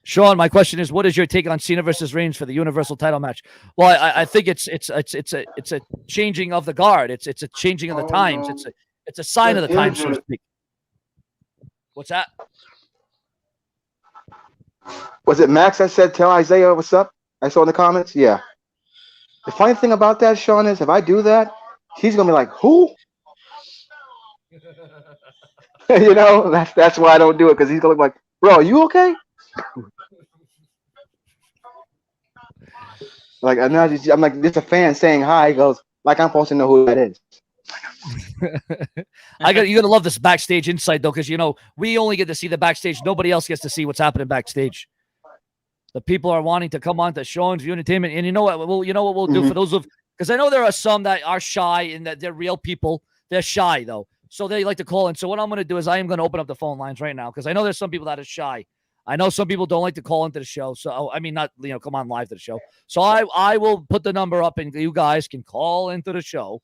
Sean, my question is, what is your take on Cena versus Reigns for the Universal title match? Well, I think it's a changing of the guard. It's a changing of the times. No. It's a sign of the times, so to speak. What's that? Was it Max that said, tell Isaiah what's up? I saw in the comments. Yeah. The funny thing about that, Sean, is if I do that, he's going to be like, who? You know, that's why I don't do it, because he's going to be like, bro, are you okay? Like, I'm like, just a fan saying hi. He goes, like, I'm supposed to know who that is. You're gonna love this backstage insight though, because we only get to see the backstage. Nobody else gets to see what's happening backstage. The people are wanting to come on to Sean's View Entertainment, and you know what we'll do for those because I know there are some that are shy and that they're real people. They're shy though, so they like to call in. So what I'm gonna do is I am gonna open up the phone lines right now because I know there's some people that are shy. I know some people don't like to call into the show, so I mean not come on live to the show. So I will put the number up and you guys can call into the show.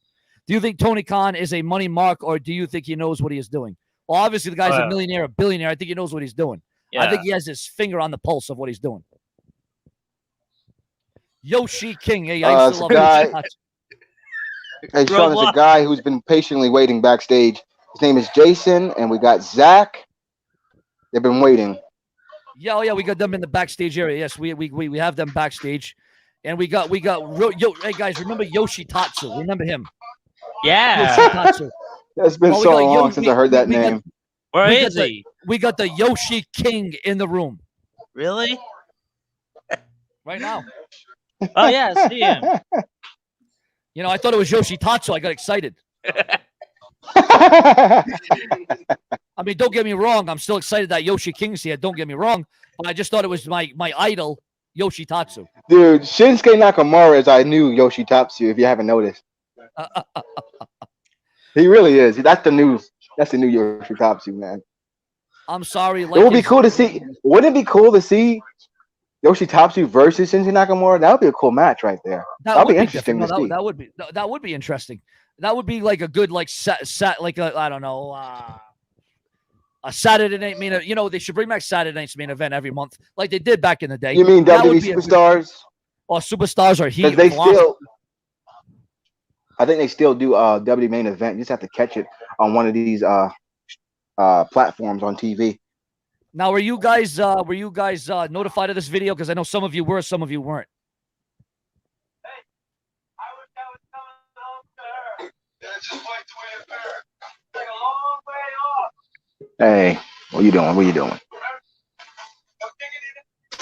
Do you think Tony Khan is a money mark, or do you think he knows what he is doing? Well, obviously, the guy's a millionaire, a billionaire. I think he knows what he's doing. Yeah. I think he has his finger on the pulse of what he's doing. Yoshi King. Hey, I used to love Hey, Sean, there's a guy who's been patiently waiting backstage. His name is Jason, and we got Zach. They've been waiting. Yeah, we got them in the backstage area. Yes, we have them backstage. And we got hey, guys, remember Yoshi Tatsu? Remember him? Yeah. It's been so long since I heard that name. Where is he? We got the Yoshi King in the room. Really? Right now. Oh, yeah, I see him. I thought it was Yoshi Tatsu. I got excited. I mean, don't get me wrong. I'm still excited that Yoshi King's here. Don't get me wrong. But I just thought it was my idol, Yoshi Tatsu. Dude, Shinsuke Nakamura is our new Yoshi Tatsu, if you haven't noticed. He really is. That's the new Yoshi Tatsu, man. I'm sorry. It would be cool to see. Wouldn't it be cool to see Yoshi Tatsu versus Shinsuke Nakamura? That would be a cool match right there. That would be interesting to see. That would be interesting. That would be like a good set like I don't know a Saturday night main event. They should bring back Saturday night's main event every month like they did back in the day. You mean WWE Superstars? Or Superstars or Heat? I think they still do WWE main event. You just have to catch it on one of these platforms on TV. Now, were you guys notified of this video? Because I know some of you were, some of you weren't. Hey, what you doing? What you doing?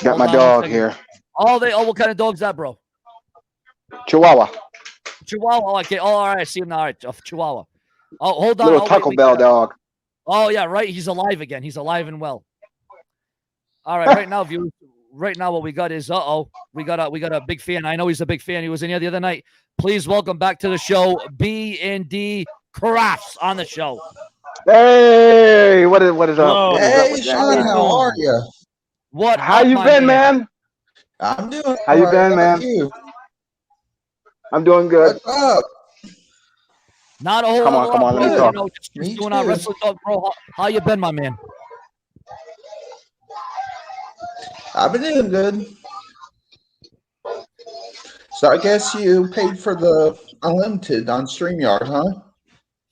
Got my dog here. What kind of dog's that, bro? Chihuahua. Okay. Oh, all right. I see him now. All right. Chihuahua. Oh, hold on. Little Taco Bell dog. Oh, yeah, right. He's alive again. He's alive and well. All right. Right now, viewers. Right now, what we got is we got a big fan. I know he's a big fan. He was in here the other night. Please welcome back to the show, B&D Crafts on the show. Hey, what is up? Hey, Sean, how are you? How you been, man? I'm doing. How you been, man? I'm doing good. What's up? Not a whole Come on, let me talk. Just doing our wrestling talk, bro. How you been, my man? I've been doing good. So I guess you paid for the unlimited on StreamYard, huh?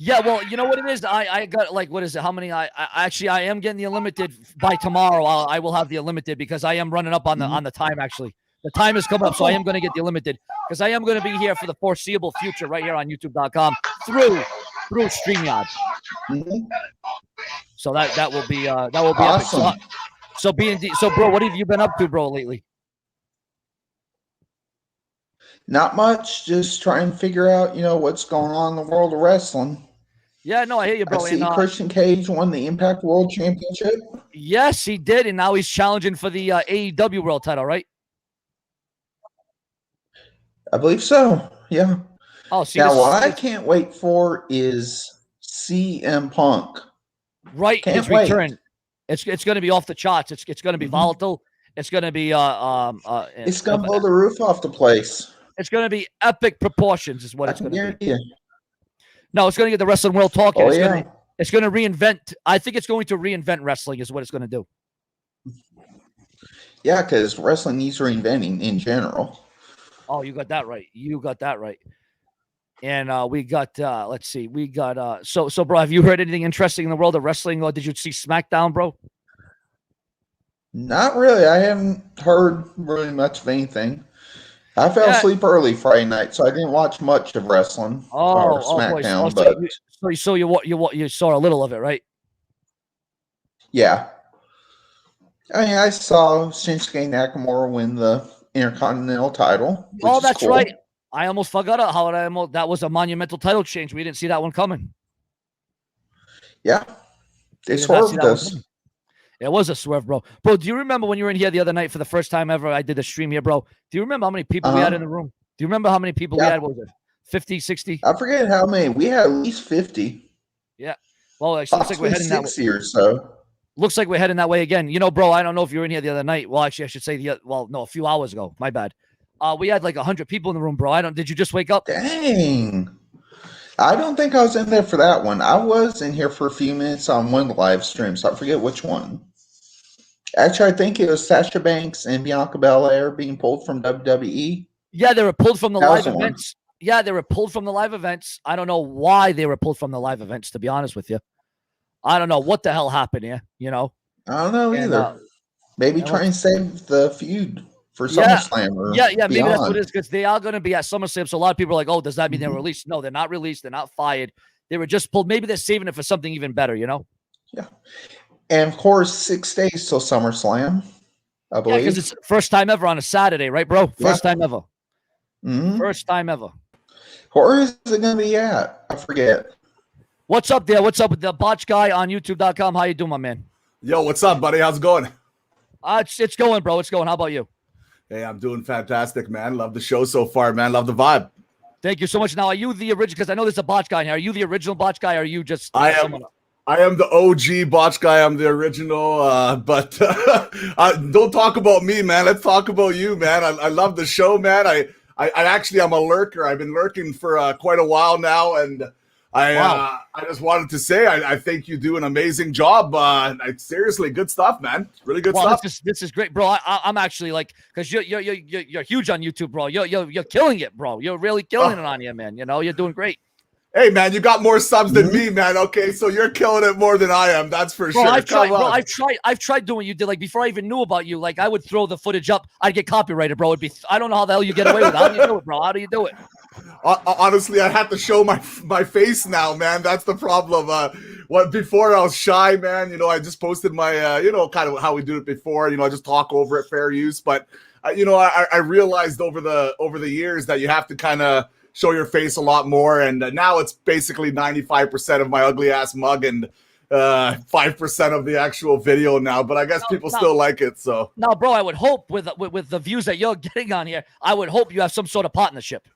Yeah, well, you know what it is? I got what is it? How many? I am getting the unlimited by tomorrow. I will have the unlimited because I am running up on the time. Actually, the time is coming up, so I am going to get the unlimited because I am going to be here for the foreseeable future, right here on YouTube.com through StreamYard. Mm-hmm. So that will be awesome. Epic. So bro, what have you been up to, bro, lately? Not much. Just trying to figure out, what's going on in the world of wrestling. Yeah, no, I hear you, bro. I see Christian Cage won the Impact World Championship. Yes, he did, and now he's challenging for the AEW World Title, right? I believe so. Yeah. Oh, see, now what I can't wait for is CM Punk. Right, his return. It's going to be off the charts. It's going to be volatile. It's going to be it's going to blow the roof off the place. It's going to be epic proportions, is what it's going to be. You. No, it's going to get the wrestling world talking. Oh, it's going to reinvent. I think it's going to reinvent wrestling, is what it's going to do. Yeah, because wrestling needs reinventing in general. Oh, you got that right. You got that right. And we got let's see, we got so bro, have you heard anything interesting in the world of wrestling, or did you see SmackDown, bro? Not really. I haven't heard really much of anything. I fell Yeah. asleep early Friday night, so I didn't watch much of wrestling or SmackDown. Boy. So you saw a little of it, right? Yeah. I mean, I saw Shinsuke Nakamura win the Intercontinental title. Oh, that's cool. Right. I almost forgot how that was a monumental title change. We didn't see that one coming. Yeah. They swerved us. It was a swerve, bro. Bro, do you remember when you were in here the other night for the first time ever? I did a stream here, bro. Do you remember how many people we had in the room? Do you remember how many people we had? What was it? 50, 60? I forget how many. We had at least 50. Yeah. Well, it looks like we're heading that way. 60 or so. Looks like we're heading that way again. You know, bro, I don't know if you were in here the other night. Well, actually, I should say a few hours ago. My bad. We had like 100 people in the room, bro. Did you just wake up? Dang. I don't think I was in there for that one. I was in here for a few minutes on one of the live streams. I forget which one. Actually, I think it was Sasha Banks and Bianca Belair being pulled from WWE. Yeah, they were pulled from the live events. Yeah, they were pulled from the live events. I don't know why they were pulled from the live events, to be honest with you. I don't know what the hell happened here, you know? I don't know either. Maybe try and save the feud for SummerSlam or beyond. Maybe that's what it is, because they are going to be at SummerSlam, so a lot of people are like, oh, does that mean they're released? No, they're not released. They're not fired. They were just pulled. Maybe they're saving it for something even better, you know? Yeah. And, of course, 6 days till SummerSlam, I believe. Yeah, because it's first time ever on a Saturday, right, bro? First time ever. Mm-hmm. First time ever. Where is it going to be at? I forget. What's up there? What's up with the Botch Guy on YouTube.com? How you doing, my man? Yo, what's up, buddy? How's it going? It's going, bro. It's going. How about you? Hey, I'm doing fantastic, man. Love the show so far, man. Love the vibe. Thank you so much. Now, are you the original? Because I know there's a Botch Guy in here. Are you the original Botch Guy, or are you just I am the OG Botch Guy. I'm the original, but don't talk about me, man. Let's talk about you, man. I love the show, man. I actually, I'm a lurker. I've been lurking for quite a while now, and I just wanted to say I think you do an amazing job. Seriously, good stuff, man. Really good stuff. This is great, bro. I'm actually like, because you're huge on YouTube, bro. You're killing it, bro. You're really killing it on here, man. You know, you're doing great. Hey, man, you got more subs than me, man. Okay, so you're killing it more than I am. That's for sure. I've tried doing what you did. Like, before I even knew about you, like, I would throw the footage up. I'd get copyrighted, bro. I don't know how the hell you get away with it. How do you do it, bro? How do you do it? Honestly, I have to show my face now, man. That's the problem. Before I was shy, man. You know, I just posted my, kind of how we do it before. You know, I just talk over it, fair use. But I realized over the years that you have to kind of show your face a lot more, and now it's basically 95% of my ugly ass mug and 5% of the actual video now. But I guess people still like it. So now, bro, I would hope with the views that you're getting on here, I would hope you have some sort of partnership.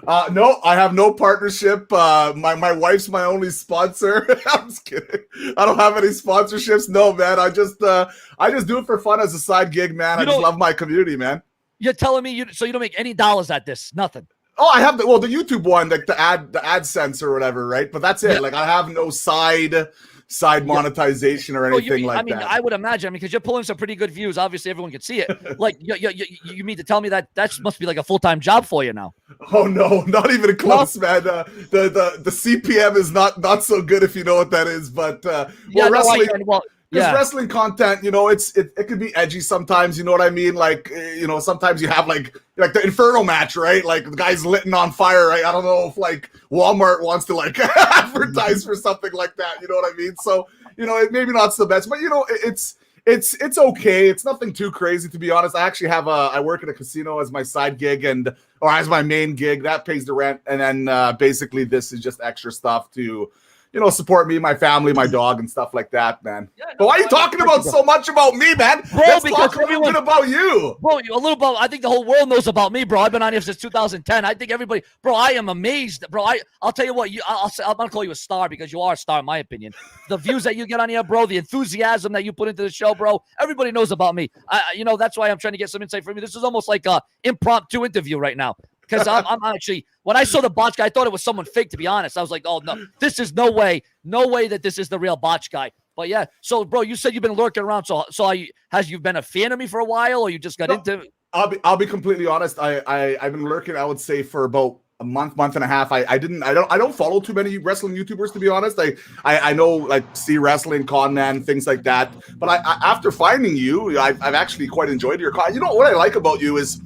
No, I have no partnership. My wife's my only sponsor. I'm just kidding. I don't have any sponsorships. No, man. I just do it for fun as a side gig, man. I just love my community, man. You're telling me so you don't make any dollars at this? Nothing. Oh, I have the YouTube one, like the AdSense or whatever, right? But that's it. Yeah. Like, I have no side monetization or anything like that. I would imagine, because you're pulling some pretty good views. Obviously, everyone can see it. Like, you mean to tell me that must be like a full-time job for you now? Oh no, not even close, man. The CPM is not so good, if you know what that is. But wrestling. Because wrestling content, it could be edgy sometimes, you know what I mean? Like, sometimes you have like the Inferno match, right? Like, the guy's lit on fire, right? I don't know if like Walmart wants to like advertise for something like that, you know what I mean? So, it maybe not the best, but it's okay. It's nothing too crazy, to be honest. I actually I work at a casino as my side gig or as my main gig. That pays the rent. And then basically this is just extra stuff to support me, my family, my dog, and stuff like that, man. Yeah, but why are you talking about so much about me, man? Bro, let's talk a little bit about you. Bro, I think the whole world knows about me, bro. I've been on here since 2010. I think everybody, bro, I am amazed. Bro, I'll tell you what, I'm going to call you a star, because you are a star, in my opinion. The views that you get on here, bro, the enthusiasm that you put into the show, bro, everybody knows about me. That's why I'm trying to get some insight from you. This is almost like an impromptu interview right now. Because I'm actually, when I saw the Botch Guy, I thought it was someone fake, to be honest. I was like, oh, no, this is no way that this is the real Botch Guy. But yeah, so bro, you said you've been lurking around. So has you been a fan of me for a while, or you just got into? I'll be completely honest. I've been lurking, I would say, for about a month and a half. I don't follow too many wrestling YouTubers, to be honest. I know like See Wrestling, Con Man, things like that. But I after finding you, I've actually quite enjoyed your con. You know what I like about you is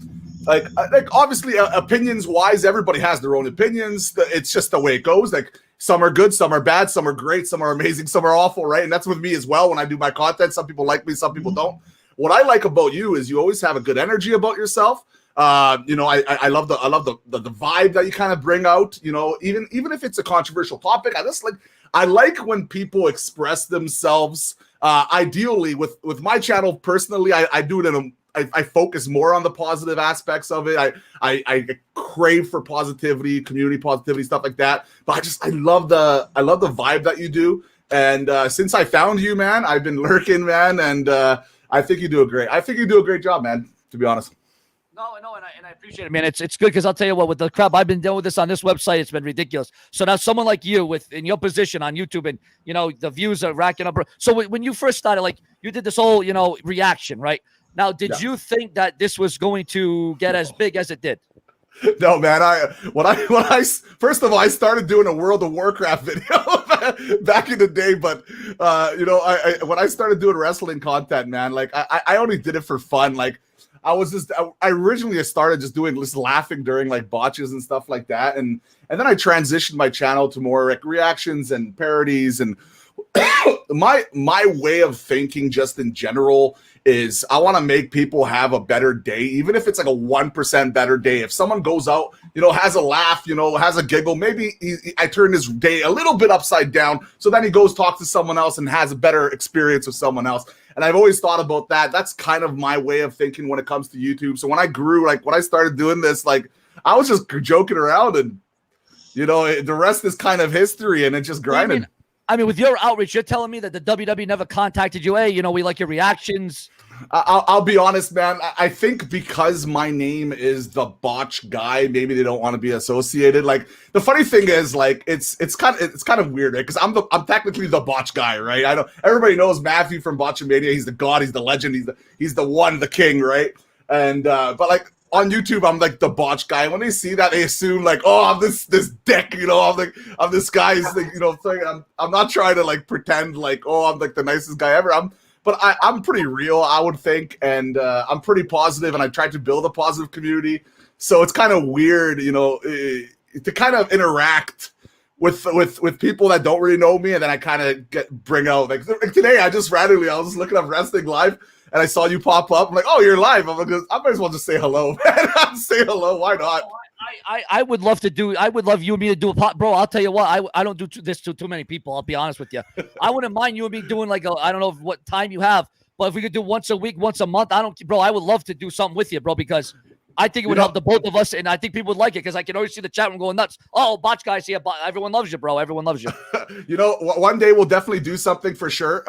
like obviously opinions wise, everybody has their own opinions. It's just the way it goes. Like some are good, some are bad, some are great, some are amazing, some are awful, right? And that's with me as well when I do my content. Some people like me, some people don't. What I like about you is you always have a good energy about yourself. You know, I love the vibe that you kind of bring out. You know, even if it's a controversial topic, I like when people express themselves. Ideally, with my channel personally, I do it I focus more on the positive aspects of it. I crave for positivity, community positivity, stuff like that. But I love the vibe that you do. And since I found you, man, I've been lurking, man, and I think you do a great job, man, to be honest. No, and I appreciate it, man. It's good because I'll tell you what, with the crap I've been dealing with this on this website, it's been ridiculous. So now someone like you in your position on YouTube, and you know the views are racking up. So when you first started, like you did this whole reaction, right? Now, did you think that this was going to get as big as it did? No, man. When I first of all, I started doing a World of Warcraft video back in the day, but when I started doing wrestling content, man, like I only did it for fun. Like I originally started just laughing during like botches and stuff like that, and then I transitioned my channel to more like reactions and parodies, and my way of thinking just in general is I want to make people have a better day, even if it's like a 1% better day. If someone goes out, has a laugh, has a giggle, maybe I turn his day a little bit upside down, so then he goes talk to someone else and has a better experience with someone else. And I've always thought about that. That's kind of my way of thinking when it comes to YouTube. So when I grew, like when I started doing this, like I was just joking around, and the rest is kind of history, and it just grinded. I mean, with your outreach, you're telling me that the WWE never contacted you. Hey, we like your reactions. I'll be honest, man. I think because my name is the Botch Guy, maybe they don't want to be associated. Like the funny thing is, like it's kind of weird, right? Because I'm technically the Botch Guy, right? Everybody knows Matthew from Botchamania. He's the god. He's the legend. He's the one, the king, right? And but like on YouTube, I'm like the Botch Guy. When they see that, they assume like, oh, I'm this dick, I'm this guy. I'm not trying to like pretend like, oh, I'm like the nicest guy ever. But I'm pretty real, I would think, and I'm pretty positive, and I try to build a positive community. So it's kind of weird, to kind of interact with people that don't really know me, and then I kind of bring out like today. I was just looking up wrestling live, and I saw you pop up. I'm like, oh, you're live. I might as well just say hello, man. Say hello. Why not? I would love you and me to do a pot, bro. I'll tell you what, I don't do this to too many people. I'll be honest with you. I wouldn't mind you and me doing like I don't know what time you have, but if we could do once a week, once a month, I would love to do something with you, bro, because I think it would help the both of us, and I think people would like it because I can always see the chat room going nuts. Oh, Botch Guy's here. Everyone loves you, bro. Everyone loves you. One day we'll definitely do something for sure.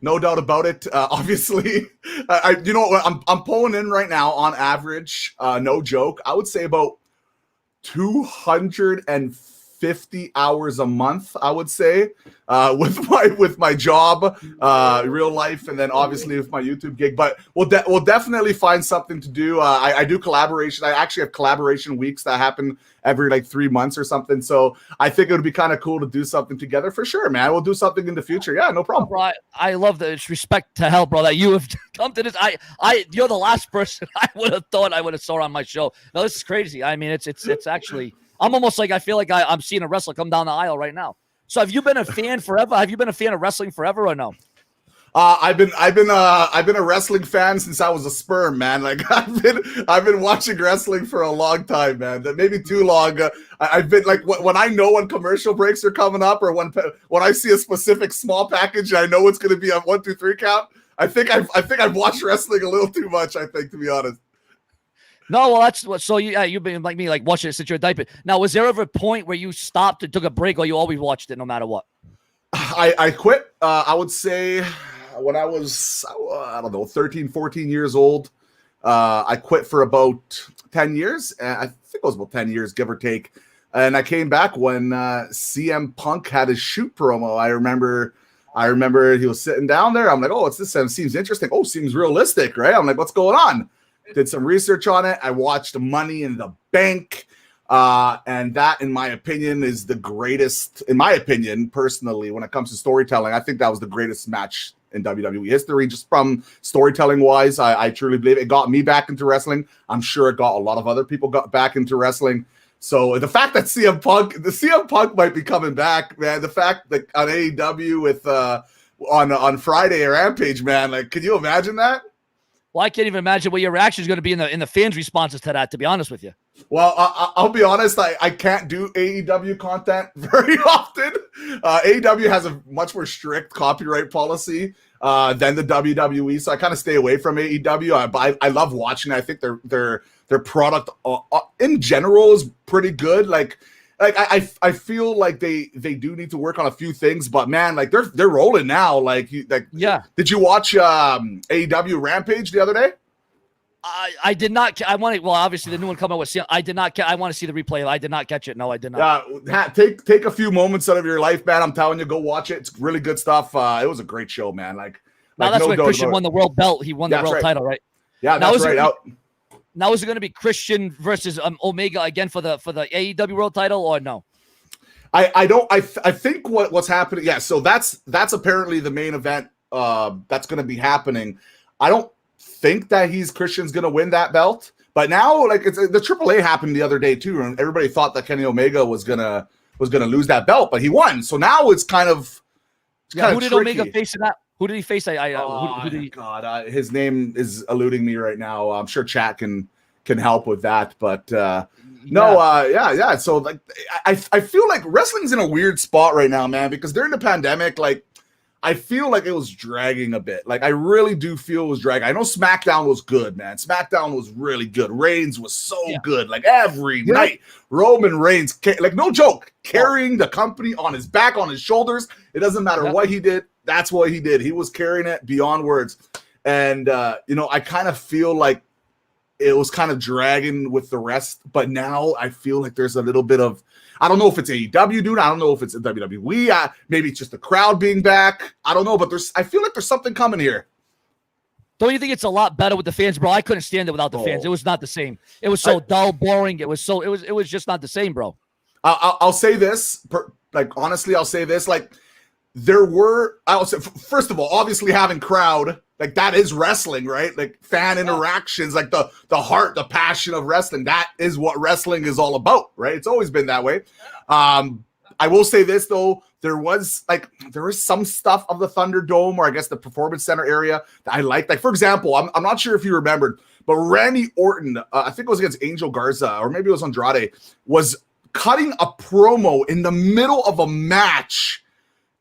No doubt about it. Obviously, I'm pulling in right now on average. No joke. I would say about 250 hours a month, I would say, with my job, real life, and then obviously with my YouTube gig. But we'll definitely find something to do. I do collaboration. I actually have collaboration weeks that happen every like 3 months or something. So I think it would be kind of cool to do something together for sure, man. We'll do something in the future. Yeah, no problem. Bro, I love the respect to hell, bro, that you have come to this. You're the last person I would have thought I would have saw on my show. No, this is crazy. I mean, it's actually. I'm almost like I feel like I'm seeing a wrestler come down the aisle right now. So have you been a fan forever? Have you been a fan of wrestling forever or no? I've been a wrestling fan since I was a sperm, man. Like I've been watching wrestling for a long time, man. Maybe too long. I've been like when commercial breaks are coming up, or when I see a specific small package, I know it's going to be a 1, 2, 3 count. I think I've watched wrestling a little too much. I think, to be honest. No, well, that's what. So you've been like me, like watching it since you're a diaper. Now, was there ever a point where you stopped and took a break, or you always watched it no matter what? I quit. I would say when I was, I don't know, 13, 14 years old. I quit for about 10 years. I think it was about 10 years, give or take. And I came back when CM Punk had his shoot promo. I remember I remember he was sitting down there. I'm like, oh, this seems interesting. Oh, seems realistic, right? I'm like, what's going on? Did some research on it. I watched Money in the Bank. And that, in my opinion, is the greatest, in my opinion, personally, when it comes to storytelling. I think that was the greatest match in WWE history, just from storytelling wise. I truly believe it got me back into wrestling. I'm sure it got a lot of other people got back into wrestling. So the fact that CM Punk might be coming back, man, the fact that on AEW with on Friday or Rampage, man, like, can you imagine that? Well, I can't even imagine what your reaction is going to be in the fans' responses to that, to be honest with you. Well, I'll be honest, I can't do AEW content very often. AEW has a much more strict copyright policy than the WWE, so I kind of stay away from AEW. But I love watching it. I think their product in general is pretty good. Like I feel like they do need to work on a few things, but man, like they're rolling now. Yeah. Did you watch AEW Rampage the other day? I did not. I want to. Well, obviously the new one coming with. I did not. I want to see the replay. I did not catch it. No, I did not. Take a few moments out of your life, man. I'm telling you, go watch it. It's really good stuff. It was a great show, man. Now that's when Christian won the world belt. He won the world title, right? Yeah, that's right. Now is it going to be Christian versus Omega again for the AEW world title, or no? I think what's happening. Yeah, so that's apparently the main event. That's going to be happening. I don't think that Christian's going to win that belt, but now the AAA happened the other day too, and everybody thought that Kenny Omega was gonna lose that belt, but he won. So now it's kind of who did Omega face in that? Who did he face? God, his name is eluding me right now. I'm sure chat can help with that, but yeah. So I feel like wrestling's in a weird spot right now, man, because during the pandemic, I feel like it was dragging a bit. I really do feel it was dragging. I know SmackDown was good, man. SmackDown was really good. Reigns was so good. Every night, Roman Reigns, no joke, carrying the company on his back, on his shoulders. It doesn't matter what he did. That's what he did. He was carrying it beyond words. And, I kind of feel like it was kind of dragging with the rest. But now I feel like there's a little bit of, I don't know if it's AEW, dude. I don't know if it's WWE. Maybe it's just the crowd being back. I don't know, but I feel like there's something coming here. Don't you think it's a lot better with the fans, bro? I couldn't stand it without the fans. It was not the same. It was so dull, boring. It was just not the same, bro. I'll say this, honestly, I'll say this, there were, first of all, obviously having crowd, that is wrestling, right? Fan interactions, the heart, the passion of wrestling. That is what wrestling is all about, right? It's always been that way. I will say this though, there was some stuff of the Thunderdome, or I guess the Performance Center area, that I liked. For example, I'm not sure if you remembered, but Randy Orton, I think it was against Angel Garza, or maybe it was Andrade, was cutting a promo in the middle of a match,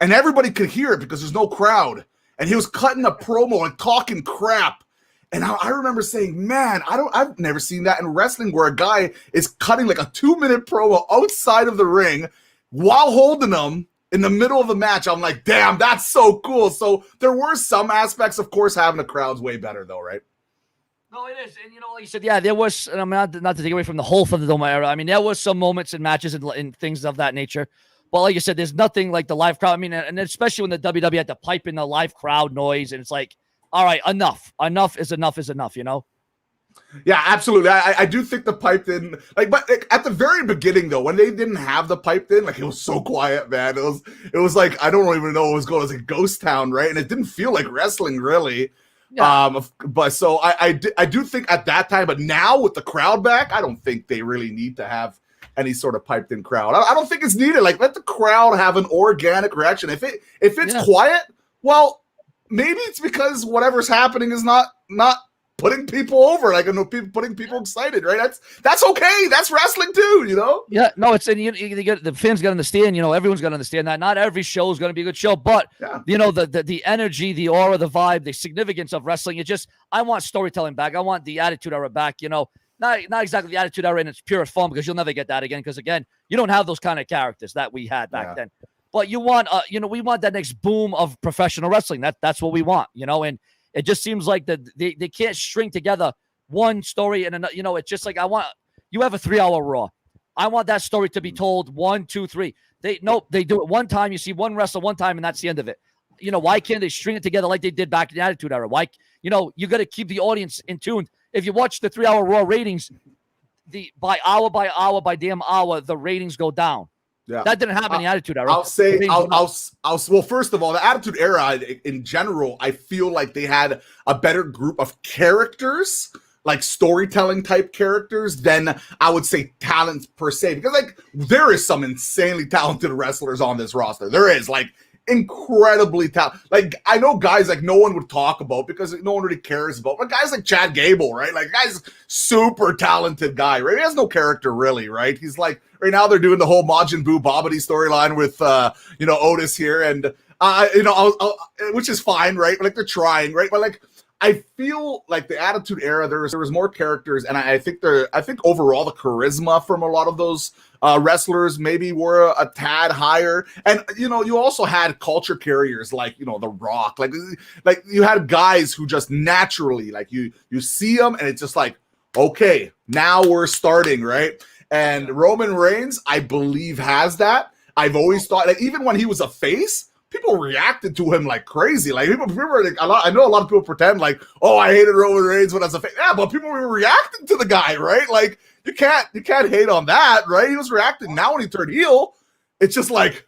and everybody could hear it because there's no crowd. And he was cutting a promo and talking crap. And I remember saying, man, I've never seen that in wrestling, where a guy is cutting a 2-minute promo outside of the ring while holding them in the middle of the match. I'm like, damn, that's so cool. So there were some aspects, of course, having the crowd's way better though, right? No, it is. And like you said, there was, and I'm not to take away from the whole Thunderdome era. I mean, there was some moments in matches and things of that nature. But like you said, there's nothing like the live crowd. I mean, and especially when the WWE had to pipe in the live crowd noise, and it's all right, enough. Enough is enough, Yeah, absolutely. I do think the piped in, but at the very beginning though, when they didn't have the piped in, it was so quiet, man. It was I don't even know what was going on. It was a ghost town, right? And it didn't feel like wrestling really. Yeah. But so I do think at that time, but now with the crowd back, I don't think they really need to have any sort of piped in crowd. I don't think it's needed. Let the crowd have an organic reaction. If it's quiet, well, maybe it's because whatever's happening is not putting people over, putting people excited, right? That's okay. That's wrestling too, Yeah, no, it's and the fans got to understand. Everyone's got to understand that not every show is going to be a good show, but the energy, the aura, the vibe, the significance of wrestling. I want storytelling back. I want the Attitude Era back. Not exactly the Attitude Era in its purest form, because you'll never get that again. Because again, you don't have those kind of characters that we had back then. But you want, we want that next boom of professional wrestling. That's what we want, and it just seems like that they can't string together one story and another. It's just you have a 3-hour Raw. I want that story to be told 1, 2, 3. They do it one time. You see one wrestler one time, and that's the end of it. why can't they string it together like they did back in the Attitude Era? Why, you got to keep the audience in tune. If you watch the 3-hour Raw ratings, by hour, by damn hour, the ratings go down. Yeah, that didn't happen in the Attitude Era. Well, first of all, the Attitude Era in general, I feel like they had a better group of characters, like storytelling type characters, than I would say talent per se. Because like there is some insanely talented wrestlers on this roster. There is like incredibly talented. Like I know guys like no one would talk about because no one really cares about, but guys like Chad Gable, right? Like guy's super talented guy, right? He has no character really, right? He's like right now they're doing the whole Majin Buu Babidi storyline with Otis here, and which is fine, right? Like they're trying, right? But like I feel like the Attitude Era, there was more characters, and I think overall the charisma from a lot of those wrestlers maybe were a tad higher. And you also had culture carriers like The Rock, like you had guys who just naturally, like you see them and it's just like, okay, now we're starting, right? And Roman Reigns, I believe, has that. I've always thought, like, even when he was a face, people reacted to him like crazy. Like people were like, I know a lot of people pretend like, oh, I hated Roman Reigns when I was a fan. Yeah, but people were reacting to the guy, right? Like you can't hate on that, right? He was reacting. Now when he turned heel, it's just like,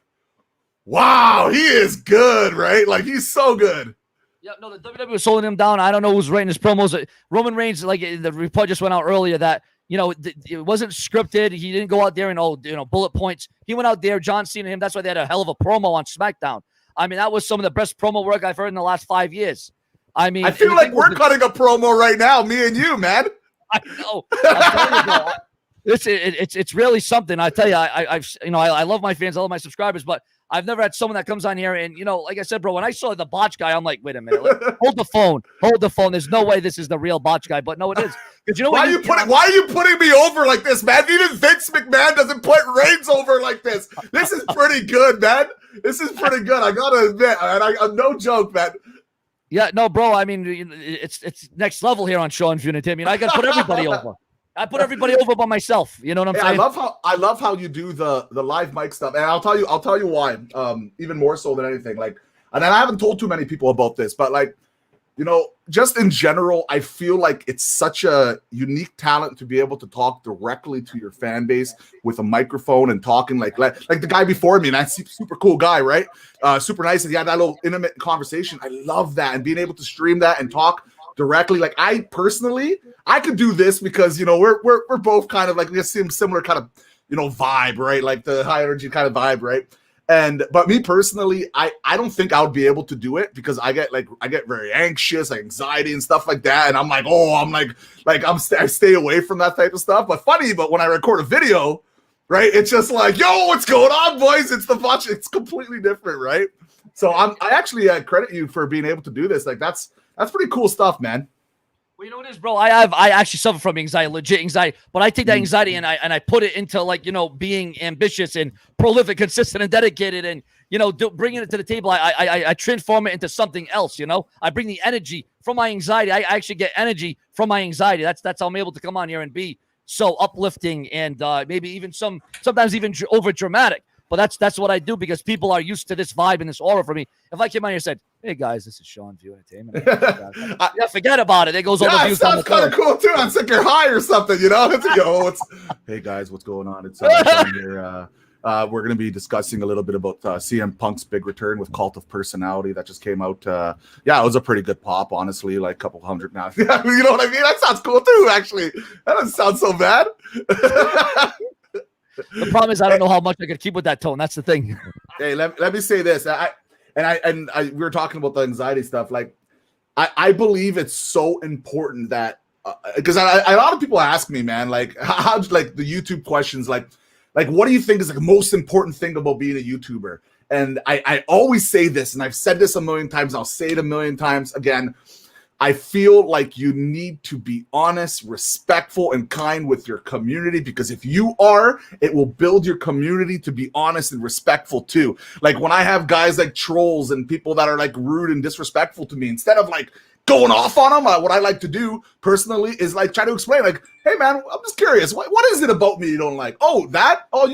wow, he is good, right? Like he's so good. Yeah, no, the WWE was holding him down. I don't know who's writing his promos. Roman Reigns, like the report just went out earlier that it wasn't scripted. He didn't go out there and bullet points. He went out there, John Cena and him. That's why they had a hell of a promo on SmackDown. I mean, that was some of the best promo work I've heard in the last 5 years. I mean, I feel like we're cutting a promo right now, me and you, man. I know. It's really something. I tell you, I love my fans, I love my subscribers, but I've never had someone that comes on here and like I said, bro, when I saw the Botch Guy, I'm like, wait a minute, hold the phone. There's no way this is the real Botch Guy, but no, it is. Because why are you putting me over like this, man? Even Vince McMahon doesn't put Reigns over like this. This is pretty good, man. This is pretty good. I gotta admit, and I'm no joke, man. Yeah, no, bro. I mean, it's next level here on Sean's Unity. I mean, I got to put everybody over. I put everybody over by myself. You know what I'm saying? I love how you do the live mic stuff, and I'll tell you why. Even more so than anything. Like, and I haven't told too many people about this, but like, just in general, I feel like it's such a unique talent to be able to talk directly to your fan base with a microphone and talking like the guy before me, and that's super cool guy, right? Super nice, and he had that little intimate conversation. I love that, and being able to stream that and talk directly. Like I personally, I could do this because we're both kind of like we have similar kind of vibe, right? Like the high energy kind of vibe, right? But me personally, I don't think I would be able to do it because I get very anxious, anxiety and stuff like that. And I'm like, I stay away from that type of stuff. But when I record a video, right, it's just like, yo, what's going on, boys? It's the Botch. It's completely different, right? So I actually credit you for being able to do this. Like that's pretty cool stuff, man. Well, you know what it is, bro? I actually suffer from anxiety, legit anxiety, but I take that anxiety and I put it into being ambitious and prolific, consistent, and dedicated, and bringing it to the table. I transform it into something else. I bring the energy from my anxiety. I actually get energy from my anxiety. That's how I'm able to come on here and be so uplifting and maybe even sometimes even over dramatic. But that's what I do because people are used to this vibe and this aura for me. If I came on here and said, "Hey guys, this is Sean View Entertainment," yeah, forget about it. It goes all the views. Sounds kind of cool too. It's like you're high or something, It's hey guys, what's going on? It's Sean here. We're going to be discussing a little bit about CM Punk's big return with Cult of Personality that just came out. It was a pretty good pop, honestly, like a couple hundred now. You know what I mean? That sounds cool too. Actually, that doesn't sound so bad. The problem is I don't know how much I could keep with that tone. That's the thing. Hey, let me say this. We were talking about the anxiety stuff. Like, I believe it's so important that because a lot of people ask me, man, like how like the YouTube questions, like what do you think is the most important thing about being a YouTuber? And I always say this, and I've said this a million times. I'll say it a million times again. I feel like you need to be honest, respectful, and kind with your community because if you are, it will build your community to be honest and respectful too. Like when I have guys like trolls and people that are like rude and disrespectful to me, instead of like going off on them, what I like to do personally is like try to explain like, hey man, I'm just curious. What is it about me you don't like? Oh, that? Oh,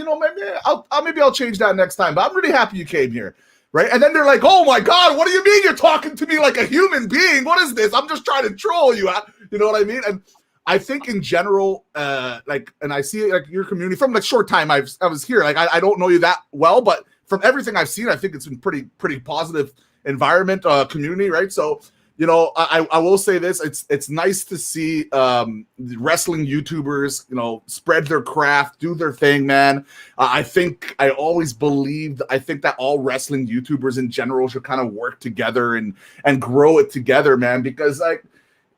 maybe I'll change that next time. But I'm really happy you came here. right? And then they're like, "Oh my God, what do you mean you're talking to me like a human being? What is this? I'm just trying to troll you." You know what I mean? And I think in general, like, and I see like your community from the short time I was here. Like, I don't know you that well, but from everything I've seen, I think it's been pretty positive environment, community, right? So, you know, I will say this: it's nice to see wrestling YouTubers, you know, spread their craft, do their thing, man. I think I always believed. I think that all wrestling YouTubers in general should kind of work together and grow it together, man. Because like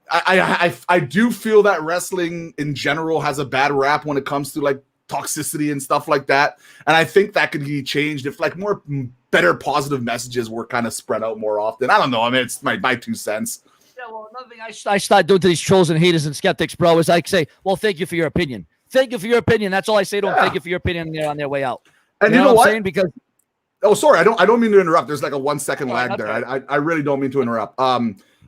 I do feel that wrestling in general has a bad rap when it comes to like toxicity and stuff like that, and I think that could be changed if like more better positive messages were kind of spread out more often. I don't know. I mean, it's my 2 cents. Yeah, well, another thing I start doing to these trolls and haters and skeptics, bro, is I say, well, thank you for your opinion. Thank you for your opinion. That's all I say to them. Thank you for your opinion. They're on their way out. And you know what? I'm saying? Because sorry, I don't mean to interrupt. There's like a 1 second lag there. I really don't mean to interrupt.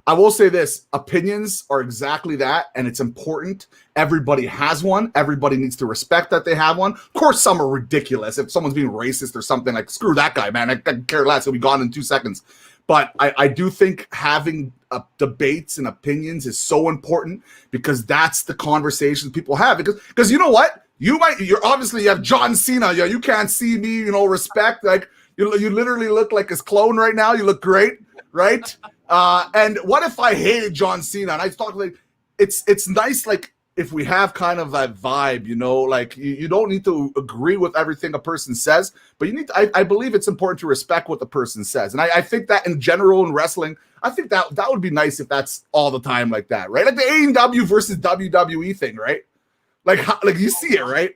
I will say this: opinions are exactly that, and it's important. Everybody has one. Everybody needs to respect that they have one. Of course, some are ridiculous. If someone's being racist or something, like, screw that guy, man. I care less. He'll be gone in 2 seconds. But I do think having debates and opinions is so important, because that's the conversations people have. Because you know what? You're obviously you have John Cena. Yeah, you can't see me, you know, respect. Like, you literally look like his clone right now. You look great, right? And what if I hated John Cena? And I thought, like, it's nice, like, if we have kind of that vibe, you know, like you don't need to agree with everything a person says, but you need to, I believe it's important to respect what the person says. And I think that in general in wrestling, I think that would be nice if that's all the time like that, right? Like the AEW versus WWE thing, right? Like you see it, right?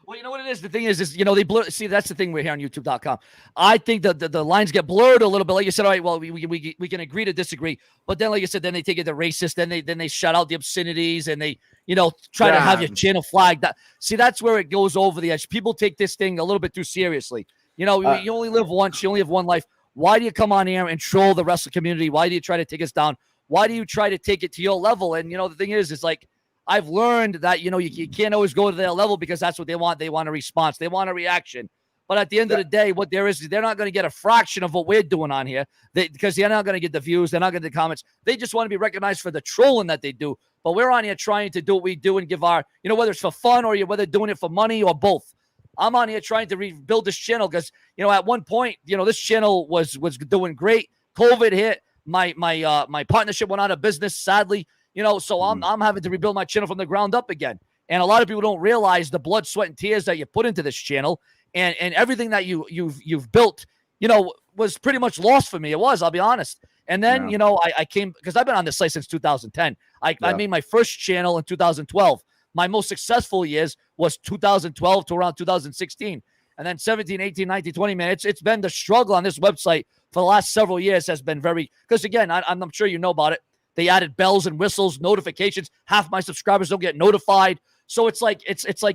Well, you know what it is? The thing is, you know, they blur. See, that's the thing we're here on YouTube.com. I think that the lines get blurred a little bit. Like you said, all right, well, we can agree to disagree. But then, like you said, then they take it to racist. Then they shut out the obscenities and they, you know, try to have your channel flagged. See, that's where it goes over the edge. People take this thing a little bit too seriously. You know, you only live once. You only have one life. Why do you come on here and troll the wrestling community? Why do you try to take us down? Why do you try to take it to your level? And, you know, the thing is like, I've learned that, you know, you can't always go to their level because that's what they want. They want a response. They want a reaction. But at the end of the day, what there is they're not going to get a fraction of what we're doing on here because they're not going to get the views. They're not going to get the comments. They just want to be recognized for the trolling that they do. But we're on here trying to do what we do and give our, you know, whether it's for fun or whether doing it for money or both. I'm on here trying to rebuild this channel because, you know, at one point, you know, this channel was doing great. COVID hit. My partnership went out of business, sadly. You know, so I'm having to rebuild my channel from the ground up again. And a lot of people don't realize the blood, sweat, and tears that you put into this channel and everything that you've built, you know, was pretty much lost for me. It was, I'll be honest. And then, you know, I came because I've been on this site since 2010. I made my first channel in 2012. My most successful years was 2012 to around 2016. And then 17, 18, 19, 20, man, it's been the struggle on this website for the last several years has been very, because again, I'm sure you know about it. They added bells and whistles, notifications. Half my subscribers don't get notified. So it's like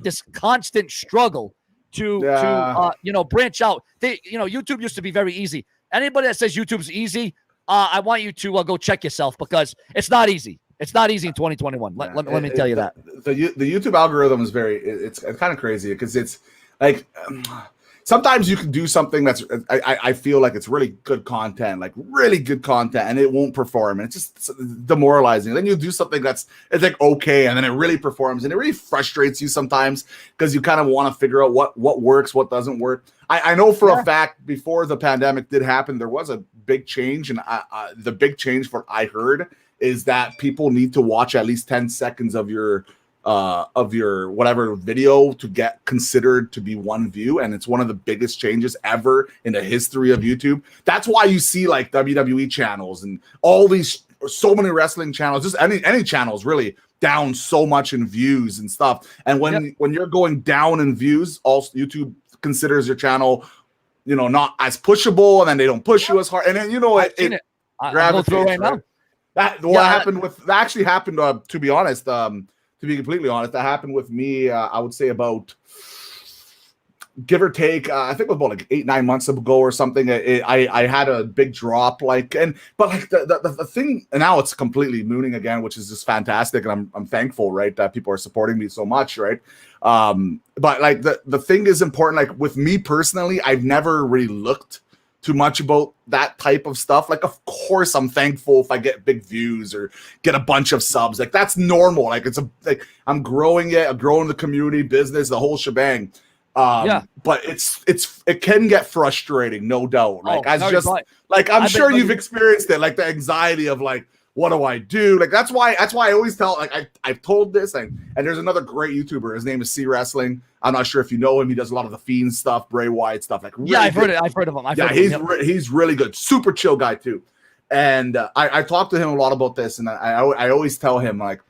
this constant struggle to you know, branch out. YouTube used to be very easy. Anybody that says YouTube's easy, I want you to go check yourself because it's not easy. It's not easy in 2021. Let me tell you that. The YouTube algorithm is it's kind of crazy because it's like sometimes you can do something that's I feel like it's really good content, and it won't perform, and it's just demoralizing. Then you do something it's like okay, and then it really performs, and it really frustrates you sometimes because you kind of want to figure out what works, what doesn't work. I know for a fact before the pandemic did happen, there was a big change, and the big change for I heard is that people need to watch at least 10 seconds of your whatever video to get considered to be one view, and it's one of the biggest changes ever in the history of YouTube. That's why you see like WWE channels and all these so many wrestling channels, just any channels really down so much in views and stuff. And when you're going down in views, also YouTube considers your channel, you know, not as pushable, and then they don't push you as hard, and then you know it gravitates right now. That actually happened. To be honest, to be completely honest, that happened with me. I would say about give or take, I think it was about like 8-9 months ago or something. I had a big drop, but the thing, and now it's completely mooning again, which is just fantastic, and I'm thankful, right, that people are supporting me so much, right? But like the thing is important. Like with me personally, I've never really looked too much about that type of stuff. Like, of course, I'm thankful if I get big views or get a bunch of subs. Like that's normal. Like I'm growing it, I'm growing the community, business, the whole shebang. But it can get frustrating, no doubt. Like I'm sure you've experienced it, like the anxiety of like, what do I do? Like that's why I always tell, like I've told this, and there's another great YouTuber. His name is C Wrestling. I'm not sure if you know him. He does a lot of the Fiend stuff, Bray Wyatt stuff. Like really I've heard of him. He's really good, super chill guy too. And I talked to him a lot about this, and I always tell him like,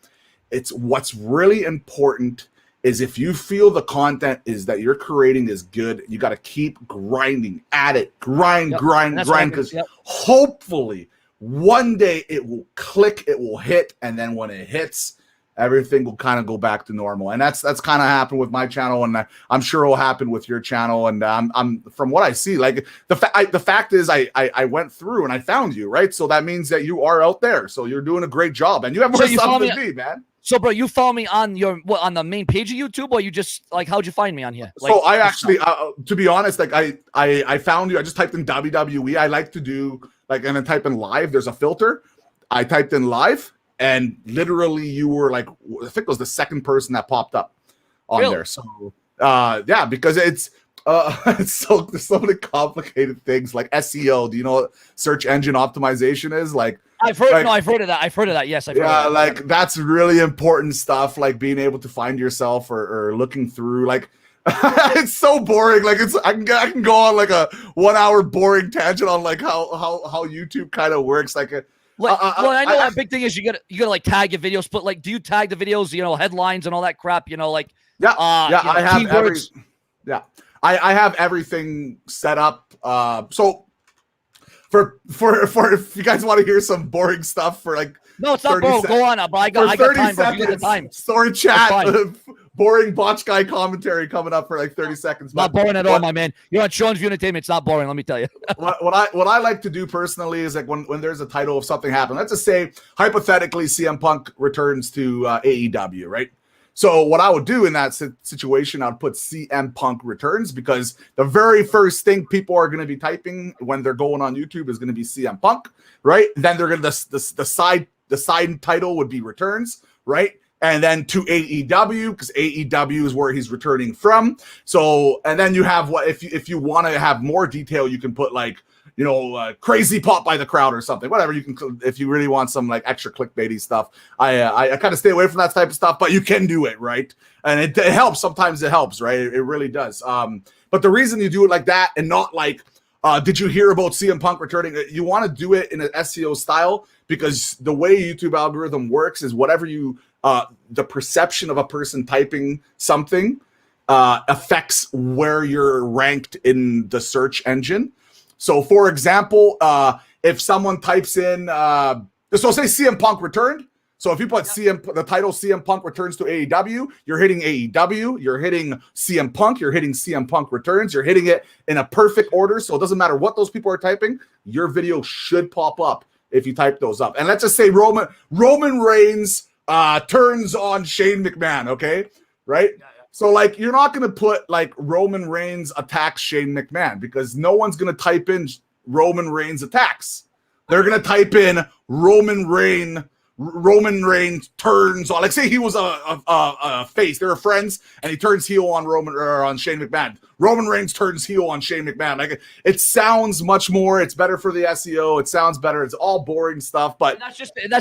it's what's really important is if you feel the content is that you're creating is good, you got to keep grinding at it, grind, because hopefully one day it will click, it will hit, and then when it hits, everything will kind of go back to normal. And that's kind of happened with my channel, and I'm sure it will happen with your channel. And I'm from what I see, like the fact is I went through and I found you, right? So that means that you are out there. So you're doing a great job, and you have more stuff than me, man. So, bro, you follow me on on the main page of YouTube, or you just like, how'd you find me on here? Like, so I actually, to be honest, like I found you. I just typed in WWE. I like to do like, and then type in live. There's a filter. I typed in live, and literally you were like, I think it was the second person that popped up on there. So, yeah, because it's there's so many complicated things like SEO. Do you know what search engine optimization is? Like, I've heard of that. I've heard of that. Yes, I've heard of that. Like that's really important stuff. Like being able to find yourself or looking through. Like it's so boring. Like I can go on like a 1 hour boring tangent on like how YouTube kind of works. Like, I know that big thing is you gotta like tag your videos. But like, do you tag the videos? You know, headlines and all that crap. You know, like I have I have everything set up. So. For if you guys want to hear some boring stuff for like no, it's not boring. Go on, but I got time. Bro. You got the time. Story chat, boring Botch Guy commentary coming up for like 30 seconds. Not boring at all, my man. You're on Sean's View Entertainment. It's not boring. Let me tell you. what I like to do personally is like when there's a title of something happen. Let's just say hypothetically CM Punk returns to AEW, right? So what I would do in that situation, I'd put CM Punk returns, because the very first thing people are going to be typing when they're going on YouTube is going to be CM Punk, right? Then they're going to the side title would be returns, right? And then to AEW, because AEW is where he's returning from. So, and then you have what if you want to have more detail, you can put like, you know, crazy pop by the crowd or something, whatever you can, if you really want some like extra clickbaity stuff. I kind of stay away from that type of stuff, but you can do it, right? And it helps. Sometimes it helps, right? It really does. But the reason you do it like that and not like, did you hear about CM Punk returning? You want to do it in an SEO style, because the way YouTube algorithm works is whatever you, the perception of a person typing something affects where you're ranked in the search engine. So, for example, if someone types in, so say CM Punk returned. So if you put the title CM Punk returns to AEW, you're hitting AEW, you're hitting CM Punk, you're hitting CM Punk returns, you're hitting it in a perfect order. So it doesn't matter what those people are typing, your video should pop up if you type those up. And let's just say Roman Reigns turns on Shane McMahon, okay? Right? Yeah. So, like, you're not going to put, like, Roman Reigns attacks Shane McMahon, because no one's going to type in Roman Reigns attacks. They're going to type in Roman Reigns turns on. Like, say he was a face. They were friends, and he turns heel on on Shane McMahon. Roman Reigns turns heel on Shane McMahon. Like, it sounds much more. It's better for the SEO. It sounds better. It's all boring stuff, but that's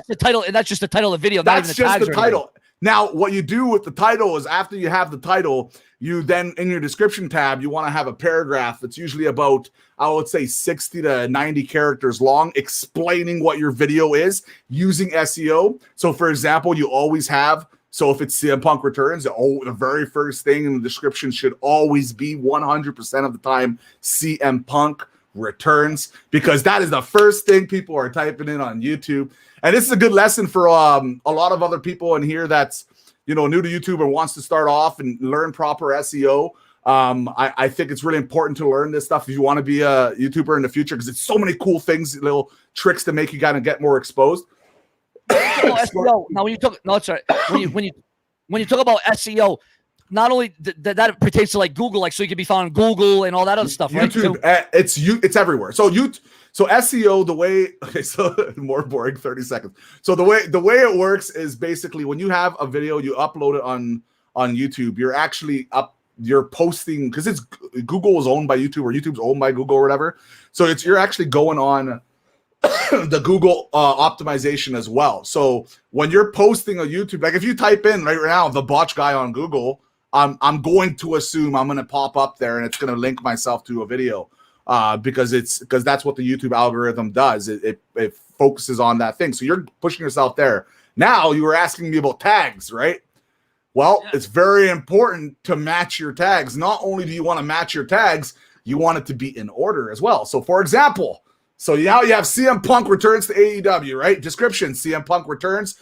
the title. And that's just the title of the video. That's just the title. Now, what you do with the title is after you have the title, you then in your description tab, you want to have a paragraph that's usually about, I would say 60 to 90 characters long, explaining what your video is using SEO. So for example, you always have, so if it's CM Punk returns, the very first thing in the description should always be 100% of the time CM Punk returns, because that is the first thing people are typing in on YouTube. And this is a good lesson for a lot of other people in here that's, you know, new to YouTube or wants to start off and learn proper SEO. I think it's really important to learn this stuff if you want to be a YouTuber in the future, because it's so many cool things, little tricks to make you kind of get more exposed. SEO. Now, when you talk, no, sorry. When you talk about SEO, not only that pertains to like Google, like so you can be found on Google and all that other stuff, right? YouTube, it's everywhere. So SEO, the way, okay, so more boring 30 seconds. So the way it works is basically when you have a video, you upload it on YouTube, you're posting, because it's Google is owned by YouTube, or YouTube's owned by Google or whatever. So you're actually going on the Google optimization as well. So when you're posting a YouTube, like if you type in right now the Botch Guy on Google, I'm going to assume I'm going to pop up there and it's going to link myself to a video because that's what the YouTube algorithm does. It focuses on that thing. So you're pushing yourself there. Now you were asking me about tags, right? Well, It's very important to match your tags. Not only do you want to match your tags, you want it to be in order as well. So for example, so now you have CM Punk returns to AEW, right? Description: CM Punk returns,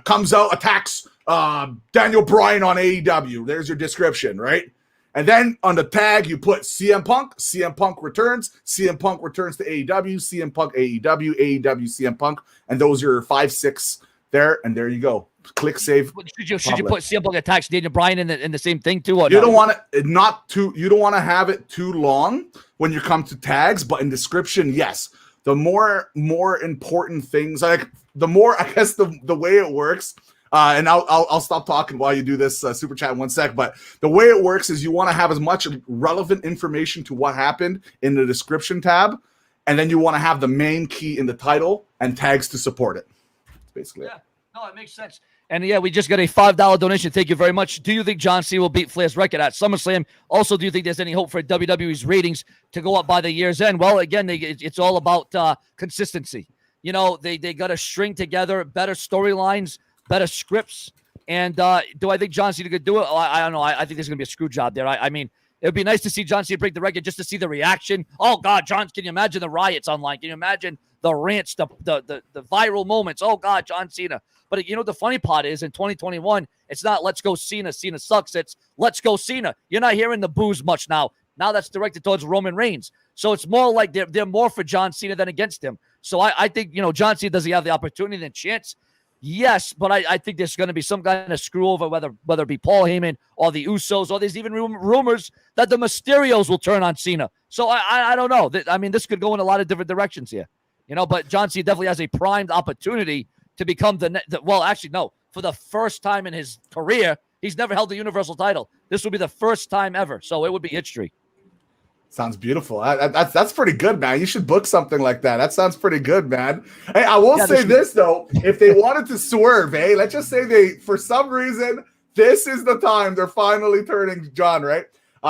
comes out, attacks Daniel Bryan on AEW. There's your description, right? And then on the tag, you put CM Punk returns to AEW, CM Punk AEW, AEW CM Punk, and those are your 5, 6 there, and there you go. Click save. Should you put CM Punk attacks Daniel Bryan in the same thing too? Or you don't want to have it too long when you come to tags, but in description, yes. The more important things, like the more, I guess the way it works, and I'll stop talking while you do this super chat in 1 sec. But the way it works is you want to have as much relevant information to what happened in the description tab, and then you want to have the main key in the title and tags to support it. That's basically it. No, it makes sense. And yeah, we just got a $5 donation. Thank you very much. Do you think John Cena will beat Flair's record at SummerSlam? Also, do you think there's any hope for WWE's ratings to go up by the year's end? Well, again, it's all about consistency. You know, they got to string together better storylines, better scripts. And do I think John Cena could do it? I don't know. I think there's going to be a screw job there. I mean, it would be nice to see John Cena break the record just to see the reaction. Oh, God, John, can you imagine the riots online? Can you imagine the rants, the viral moments? Oh, God, John Cena. But you know, the funny part is in 2021, it's not let's go Cena, Cena sucks. It's let's go Cena. You're not hearing the boos much now. Now that's directed towards Roman Reigns. So it's more like they're more for John Cena than against him. So I think, you know, John Cena, does he have the opportunity and chance? Yes, but I think there's going to be some kind of screw over, whether it be Paul Heyman or the Usos, or there's even rumors that the Mysterios will turn on Cena. So I don't know. I mean, this could go in a lot of different directions here. You know, but John Cena definitely has a primed opportunity to become for the first time in his career, he's never held the Universal title. This will be the first time ever, so it would be history. Sounds beautiful. That's pretty good, man. You should book something like that. That sounds pretty good, man. Hey, I will say this, though. If they wanted to swerve, let's just say for some reason, this is the time they're finally turning John, right?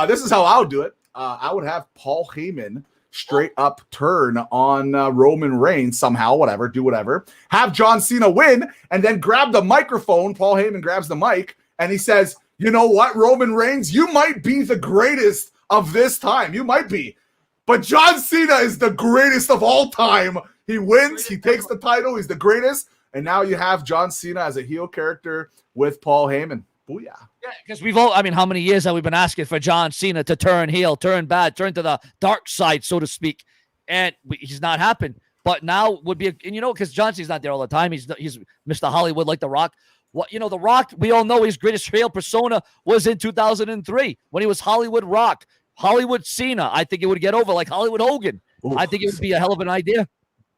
This is how I would do it. I would have Paul Heyman straight up turn on Roman Reigns somehow, whatever, do whatever. Have John Cena win, and then grab the microphone. Paul Heyman grabs the mic, and he says, you know what, Roman Reigns, you might be the greatest of this time. You might be. But John Cena is the greatest of all time. He wins. He takes the title. He's the greatest. And now you have John Cena as a heel character with Paul Heyman. Booyah. Yeah, because how many years have we been asking for John Cena to turn heel, turn bad, turn to the dark side, so to speak, and he's not happened. But now would be, and you know, because John Cena's not there all the time. He's Mr. Hollywood like The Rock. What, you know, The Rock, we all know his greatest heel persona was in 2003 when he was Hollywood Rock, Hollywood Cena. I think it would get over like Hollywood Hogan. Ooh. I think it would be a hell of an idea.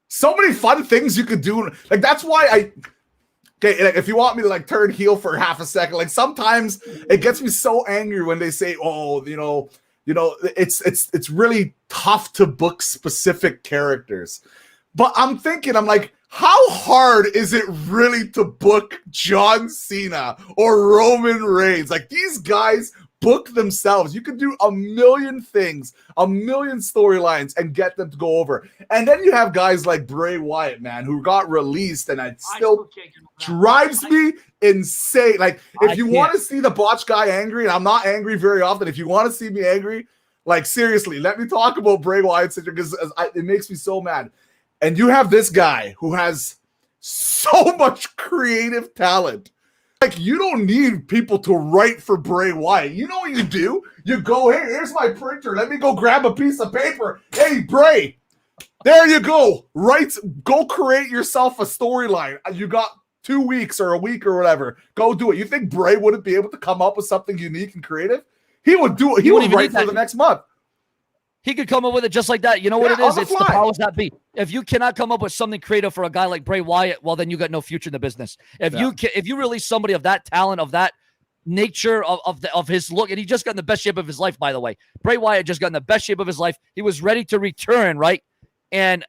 So many fun things you could do. Like, that's why okay, if you want me to like turn heel for half a second, like sometimes it gets me so angry when they say, "Oh, you know, it's really tough to book specific characters." But I'm like, how hard is it really to book John Cena or Roman Reigns? Like, these guys book themselves. You can do a million things, a million storylines, and get them to go over. And then you have guys like Bray Wyatt, man, who got released, and it still drives me insane. Like, if you want to see the Botch Guy angry, and I'm not angry very often, if you want to see me angry, like, seriously, let me talk about Bray Wyatt because it makes me so mad. And you have this guy who has so much creative talent, Like, you don't need people to write for Bray Wyatt. You know what you do? You go, hey, here's my printer. Let me go grab a piece of paper. Hey, Bray, there you go. Go create yourself a storyline. You got 2 weeks or a week or whatever. Go do it. You think Bray wouldn't be able to come up with something unique and creative? He would do it. He would write for the next month. He could come up with it just like that. You know what it is? It's the powers that be. If you cannot come up with something creative for a guy like Bray Wyatt, well, then you got no future in the business. If you release somebody of that talent, of that nature, of his look, and he just got in the best shape of his life, by the way. Bray Wyatt just got in the best shape of his life. He was ready to return, right? And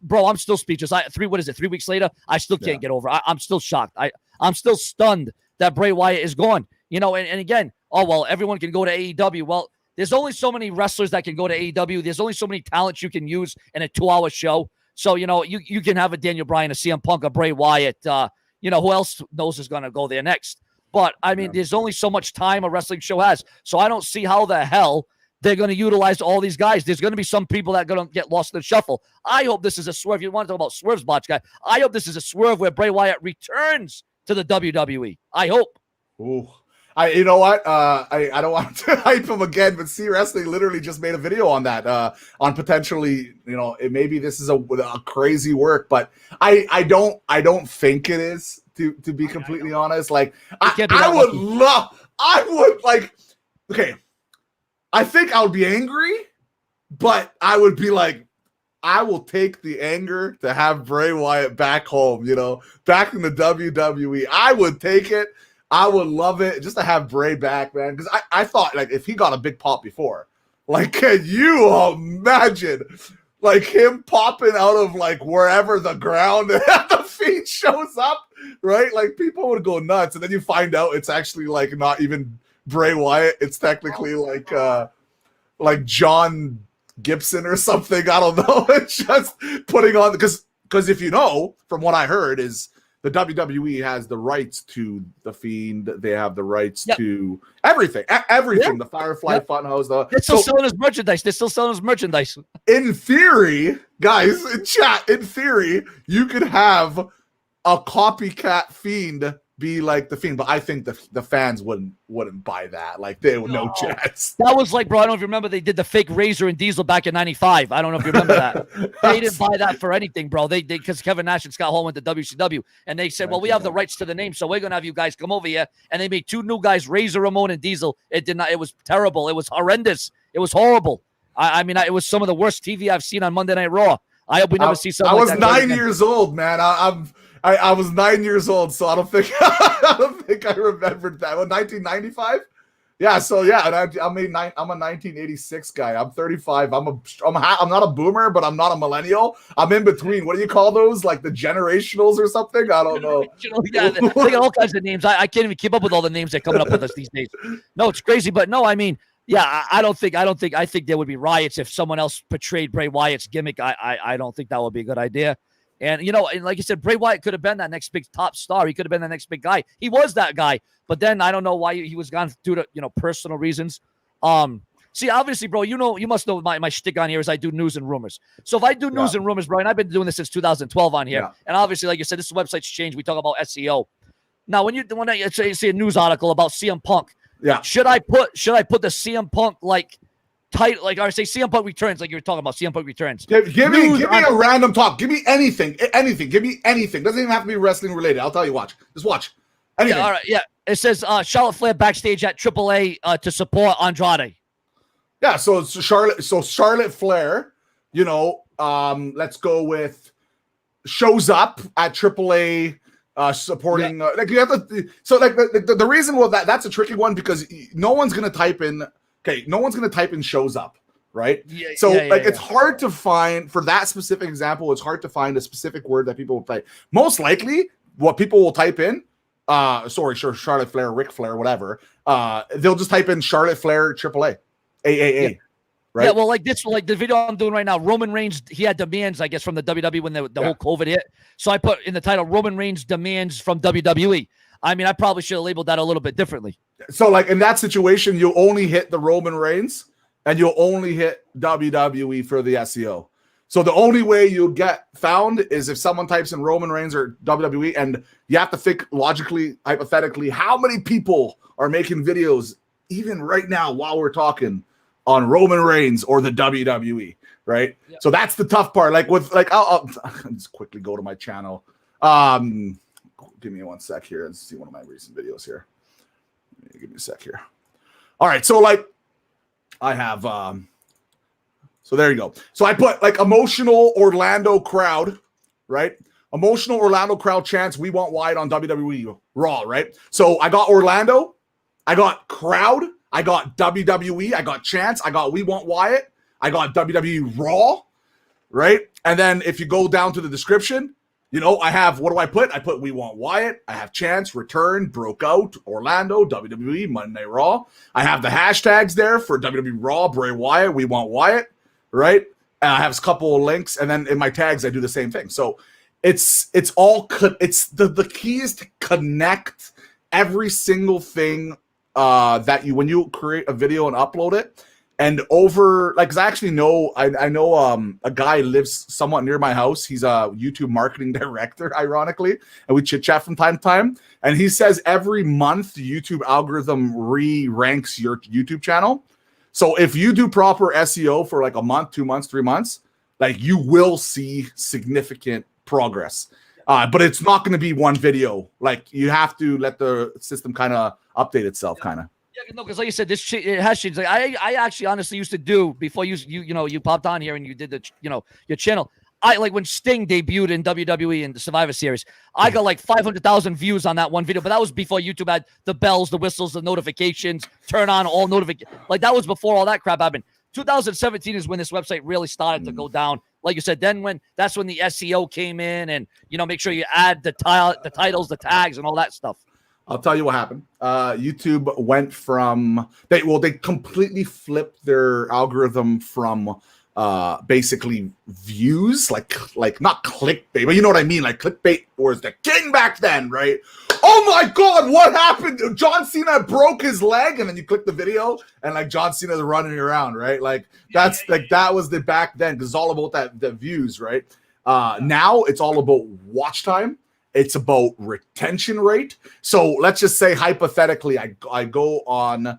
bro, I'm still speechless. 3 weeks later, I still can't get over it. I'm still shocked. I'm still stunned that Bray Wyatt is gone. You know, and again, everyone can go to AEW. Well, there's only so many wrestlers that can go to AEW. There's only so many talents you can use in a 2-hour show. So, you know, you can have a Daniel Bryan, a CM Punk, a Bray Wyatt. You know, who else knows is going to go there next? But, I mean, there's only so much time a wrestling show has. So I don't see how the hell they're going to utilize all these guys. There's going to be some people that are going to get lost in the shuffle. I hope this is a swerve. You want to talk about swerves, Botch Guy. I hope this is a swerve where Bray Wyatt returns to the WWE. I hope. Ooh. You know what? I don't want to hype him again, but C Wrestling literally just made a video on that, on potentially, you know, maybe this is a crazy work, but I don't think it is, to be completely honest. Like, I would like, okay, I think I would be angry, but I would be like, I will take the anger to have Bray Wyatt back home, you know, back in the WWE. I would take it. I would love it just to have Bray back, man. Because I thought, like, if he got a big pop before, like, can you imagine, like, him popping out of, like, wherever the ground and the feet shows up, right? Like, people would go nuts. And then you find out it's actually, like, not even Bray Wyatt. It's technically, like John Gibson or something. I don't know. It's just putting on, because if you know, from what I heard, is the WWE has the rights to The Fiend. They have the rights to everything. Everything. The Firefly Funhouse. They're still selling his merchandise. They're still selling his merchandise. In theory, guys, in chat, in theory, you could have a copycat Fiend be like The Fiend, but I think the fans wouldn't buy that. Like, they would no chance. That was like, bro, I don't know if you remember, they did the fake Razor and Diesel back in '95. I don't know if you remember that. They didn't buy that for anything, bro. They because Kevin Nash and Scott Hall went to WCW, and they said, well, we have the rights to the name, so we're gonna have you guys come over here. And they made 2 new guys, Razor Ramon and Diesel. It did not. It was terrible. It was horrendous. It was horrible. I mean, it was some of the worst TV I've seen on Monday Night Raw. I hope we never see something. I was like that 9 years old, man. I was 9 years old, so I don't think I remembered that. What, 1995? Yeah. So yeah, I'm a 1986 guy. I'm 35. I'm not a boomer, but I'm not a millennial. I'm in between. What do you call those? Like the generationals or something? I don't know. Yeah, they got all kinds of names. I can't even keep up with all the names that are coming up with us these days. No, it's crazy, but no, I mean, yeah, I think there would be riots if someone else portrayed Bray Wyatt's gimmick. I don't think that would be a good idea. And, you know, and like you said, Bray Wyatt could have been that next big top star. He could have been the next big guy. He was that guy. But then I don't know why he was gone due to, you know, personal reasons. See, obviously, bro, you know, you must know my shtick on here is I do news and rumors. So if I do news and rumors, bro, and I've been doing this since 2012 on here. Yeah. And obviously, like you said, this website's changed. We talk about SEO. Now, when I see a news article about CM Punk, should I put the CM Punk, like, title, like, or say CM Punk returns, like you were talking about CM Punk returns. Give me a random talk. Give me anything. Give me anything. Doesn't even have to be wrestling related. I'll tell you. Watch. Just watch. Anything. Yeah, all right. Yeah. It says Charlotte Flair backstage at AAA to support Andrade. Yeah. So Charlotte Flair, you know, let's go with shows up at AAA supporting. Like you have to. So like the reason that's a tricky one because no one's gonna type in. Okay, no one's going to type in shows up, right? It's hard to find, for that specific example, it's hard to find a specific word that people will type. Most likely, what people will type in, Charlotte Flair, Ric Flair, whatever, they'll just type in Charlotte Flair, AAA, AAA, right? Yeah, well, like the video I'm doing right now, Roman Reigns, he had demands, I guess, from the WWE when the whole COVID hit. So I put in the title, Roman Reigns demands from WWE. I mean, I probably should have labeled that a little bit differently. So, like, in that situation, you'll only hit the Roman Reigns and you'll only hit WWE for the SEO. So the only way you'll get found is if someone types in Roman Reigns or WWE, and you have to think logically, hypothetically, how many people are making videos even right now while we're talking on Roman Reigns or the WWE, right? Yep. So that's the tough part. Like with I'll just quickly go to my channel. Give me 1 sec here and see one of my recent videos here. Give me a sec here. All right, so like I have so there you go. So I put like emotional Orlando crowd, right? Emotional Orlando crowd chants, "We want Wyatt on WWE Raw," right? So I got Orlando, I got crowd, I got WWE, I got chants, I got "We want Wyatt," I got WWE Raw, right? And then if you go down to the description, you know, I have, what do I put? I put "We want Wyatt." I have chants, return, broke out, Orlando, WWE, Monday Night Raw. I have the hashtags there for WWE Raw, Bray Wyatt, "We want Wyatt," right? And I have a couple of links, and then in my tags, I do the same thing. So it's the key is to connect every single thing that you, when you create a video and upload it, and over, like, 'cause I actually know, I know a guy lives somewhat near my house. He's a YouTube marketing director, ironically, and we chit chat from time to time. And he says every month the YouTube algorithm re-ranks your YouTube channel. So if you do proper SEO for like a month, 2 months, 3 months, like you will see significant progress. But it's not going to be one video. Like you have to let the system kind of update itself, kind of. Yeah, no, because like you said, it has changed. Like I actually honestly used to do before you popped on here and you did the your channel. I like when Sting debuted in WWE in the Survivor Series. I got like 500,000 views on that one video, but that was before YouTube had the bells, the whistles, the notifications, turn on all notifications. Like that was before all that crap happened. 2017 is when this website really started to go down. Like you said, that's when the SEO came in, and make sure you add the titles, the tags, and all that stuff. I'll tell you what happened. YouTube went from they completely flipped their algorithm from basically views, like not clickbait, but you know what I mean, like clickbait was the king back then, right? Oh my God, what happened? John Cena broke his leg, and then you click the video, and like John Cena's running around, right? Like that's that was the back then, because it's all about the views, right? Now it's all about watch time. It's about retention rate. So let's just say hypothetically, I go on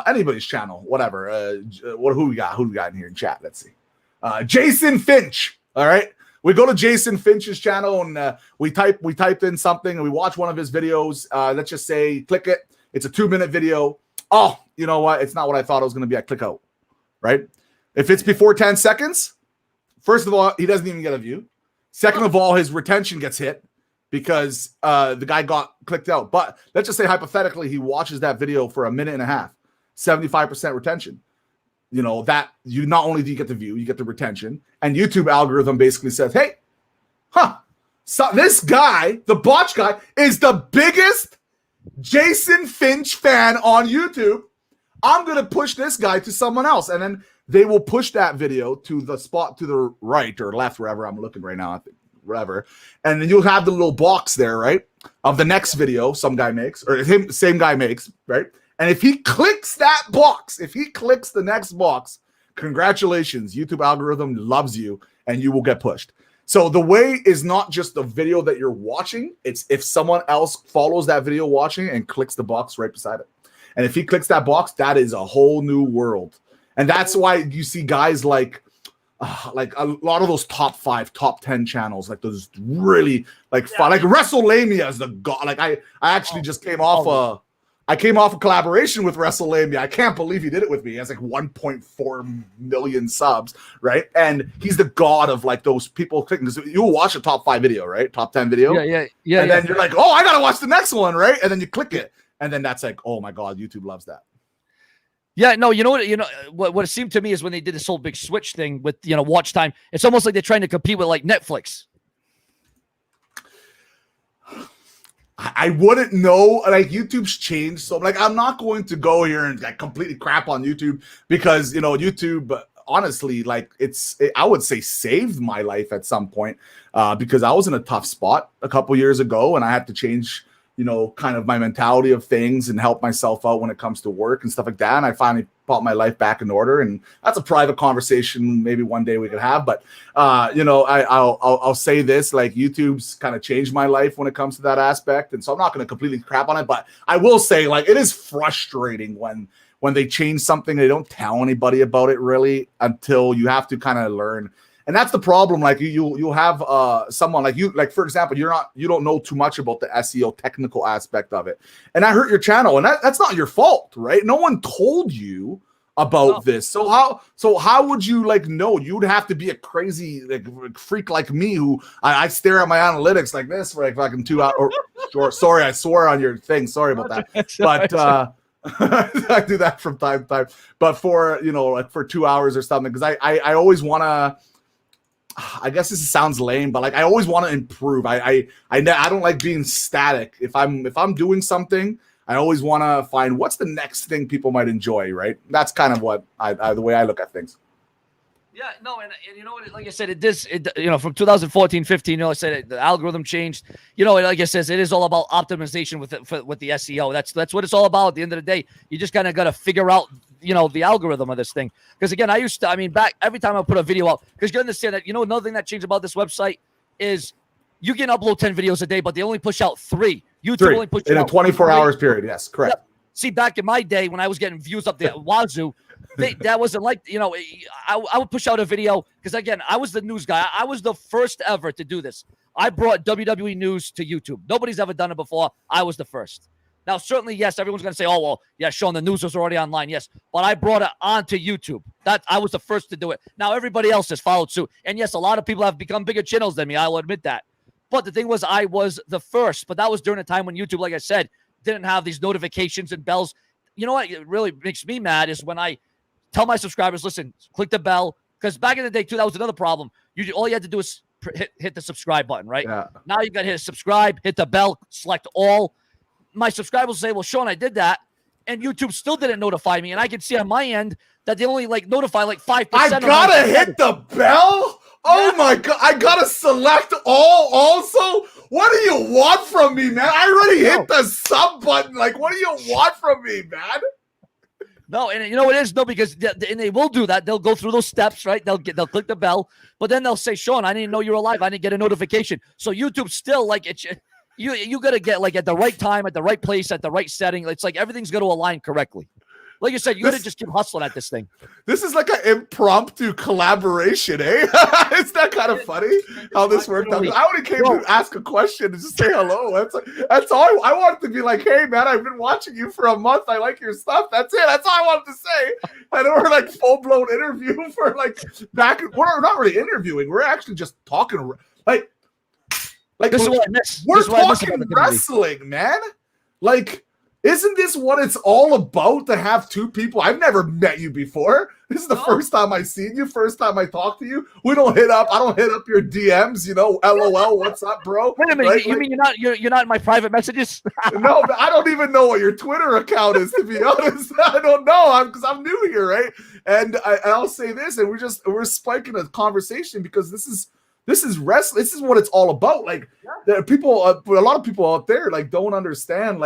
anybody's channel, whatever. Who we got in here in chat? Let's see. Jason Finch. All right. We go to Jason Finch's channel, and we typed in something, and we watch one of his videos. Let's just say, click it. It's a 2-minute video. Oh, you know what? It's not what I thought it was going to be. I click out, right? If it's before 10 seconds, first of all, he doesn't even get a view. Second of all, his retention gets hit because the guy got clicked out. But let's just say hypothetically, he watches that video for a minute and a half, 75% retention. That you not only do you get the view, you get the retention, and YouTube algorithm basically says, hey, so this guy, the Botch Guy, is the biggest Jason Finch fan on YouTube. I'm going to push this guy to someone else. And then they will push that video to the spot to the right or left, wherever I'm looking right now, I think, wherever. And then you'll have the little box there, right, of the next video some guy makes, or same guy makes, right? And if he clicks that box, if he clicks the next box, congratulations, YouTube algorithm loves you, and you will get pushed. So the way is not just the video that you're watching. It's if someone else follows that video watching and clicks the box right beside it. And if he clicks that box, that is a whole new world. And that's why you see guys like a lot of those top 5, top 10 channels, like those really like WrestleMania is the god. Like I actually just came off a collaboration with WrestleMania. I can't believe he did it with me. He has like 1.4 million subs, right? And he's the god of like those people clicking. Because you'll watch a top 5 video, right? Top 10 video. Yeah. And then you're like, oh, I gotta watch the next one, right? And then you click it, and then that's like, oh my God, YouTube loves that. Yeah, no, what it seemed to me is when they did this whole big switch thing with watch time, it's almost like they're trying to compete with like Netflix. I wouldn't know. Like YouTube's changed, so like I'm not going to go here and like completely crap on YouTube because YouTube, honestly, like I would say saved my life at some point because I was in a tough spot a couple years ago, and I had to change kind of my mentality of things and help myself out when it comes to work and stuff like that. And I finally brought my life back in order, and that's a private conversation. Maybe one day we could have, but I'll say this: like YouTube's kind of changed my life when it comes to that aspect, and so I'm not going to completely crap on it, but I will say like it is frustrating when they change something, they don't tell anybody about it really until you have to kind of learn. And that's the problem. Like you'll have someone like you, like for example, you don't know too much about the SEO technical aspect of it, and that hurt your channel, and that's not your fault, right? No one told you about this, so how would you like know? You'd have to be a crazy like freak like me who I stare at my analytics like this for like fucking 2 hours. Sorry, I swore on your thing. Sorry about that, but. I do that from time to time, but for like for 2 hours or something, because I always want to. I guess this sounds lame, but like I always want to improve. I don't like being static. If I'm doing something, I always want to find what's the next thing people might enjoy. Right? That's kind of what the way I look at things. Yeah, no, and you know what? Like I said, from 2014, 15, I said the algorithm changed. Like I said, it is all about optimization with the SEO. That's what it's all about. At the end of the day, you just kind of got to figure out, the algorithm of this thing. Because again, back every time I put a video out, because you understand that, another thing that changed about this website is you can upload 10 videos a day, but they only push out 3. YouTube only pushes in out a 24 3. hours period. Yes, correct. Yep. See, back in my day when I was getting views up there, wazoo. That wasn't like, I would push out a video because, again, I was the news guy. I was the first ever to do this. I brought WWE news to YouTube. Nobody's ever done it before. I was the first. Now, certainly, yes, everyone's going to say, oh, well, yeah, Sean, the news was already online. Yes, but I brought it onto YouTube. I was the first to do it. Now, everybody else has followed suit. And, yes, a lot of people have become bigger channels than me. I'll admit that. But the thing was, I was the first. But that was during a time when YouTube, like I said, didn't have these notifications and bells. You know what? It really makes me mad is when I tell my subscribers, listen, click the bell. Because back in the day, too, that was another problem. All you had to do is hit the subscribe button, right? Yeah. Now you got to hit subscribe, hit the bell, select all. My subscribers say, well, Sean, I did that. And YouTube still didn't notify me. And I can see on my end that they only notify 5%. I got to hit the bell? Oh my God. I got to select all also? What do you want from me, man? I already hit the sub button. Like, what do you want from me, man? No, and it is because and they will do that. They'll go through those steps, right? They'll click the bell, but then they'll say, Sean, I didn't know you're alive. I didn't get a notification. So YouTube still you got to get at the right time, at the right place, at the right setting. It's like everything's going to align correctly. Like you said, you got to just keep hustling at this thing. This is like an impromptu collaboration, eh? Is that kind of funny how this worked out? I only came to ask a question and just say hello. That's all. I wanted to be like, hey, man, I've been watching you for a month. I like your stuff. That's it. That's all I wanted to say. And we're full-blown interview for we're not really interviewing. We're actually just talking. Like this is what I miss. We're talking wrestling, man. Isn't this what it's all about to have two people? I've never met you before. This is the first time I've seen you, first time I talk to you. I don't hit up your DMs, LOL, what's up, bro? Wait a minute, right? You mean you're not in my private messages? No, I don't even know what your Twitter account is, to be honest. I don't know, because I'm new here, right? And I'll say this, and we're spiking a conversation because this is wrestling. This is what it's all about. There are people, a lot of people out there don't understand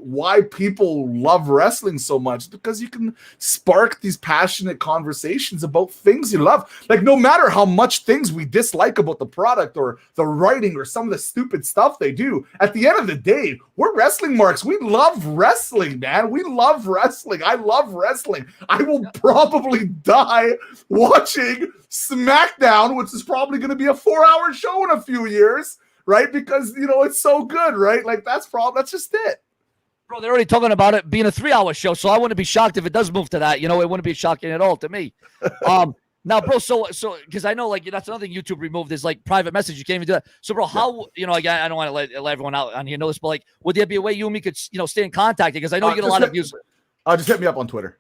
why people love wrestling so much. Because you can spark these passionate conversations about things you love. No matter how much things we dislike about the product or the writing or some of the stupid stuff they do, at the end of the day, we're wrestling marks. We love wrestling, man. We love wrestling. I love wrestling. I will probably die watching SmackDown, which is probably going to be a 4-hour show in a few years, right? Because it's so good, right? That's just it. Bro, they're already talking about it being a 3-hour show, so I wouldn't be shocked if it does move to that. It wouldn't be shocking at all to me. Now, bro, so because I know that's another thing YouTube removed is private message. You can't even do that. So, bro, how again, I don't want to let everyone out on here know this, but would there be a way you and me could stay in contact? Because I know you get a lot of views. Just hit me up on Twitter.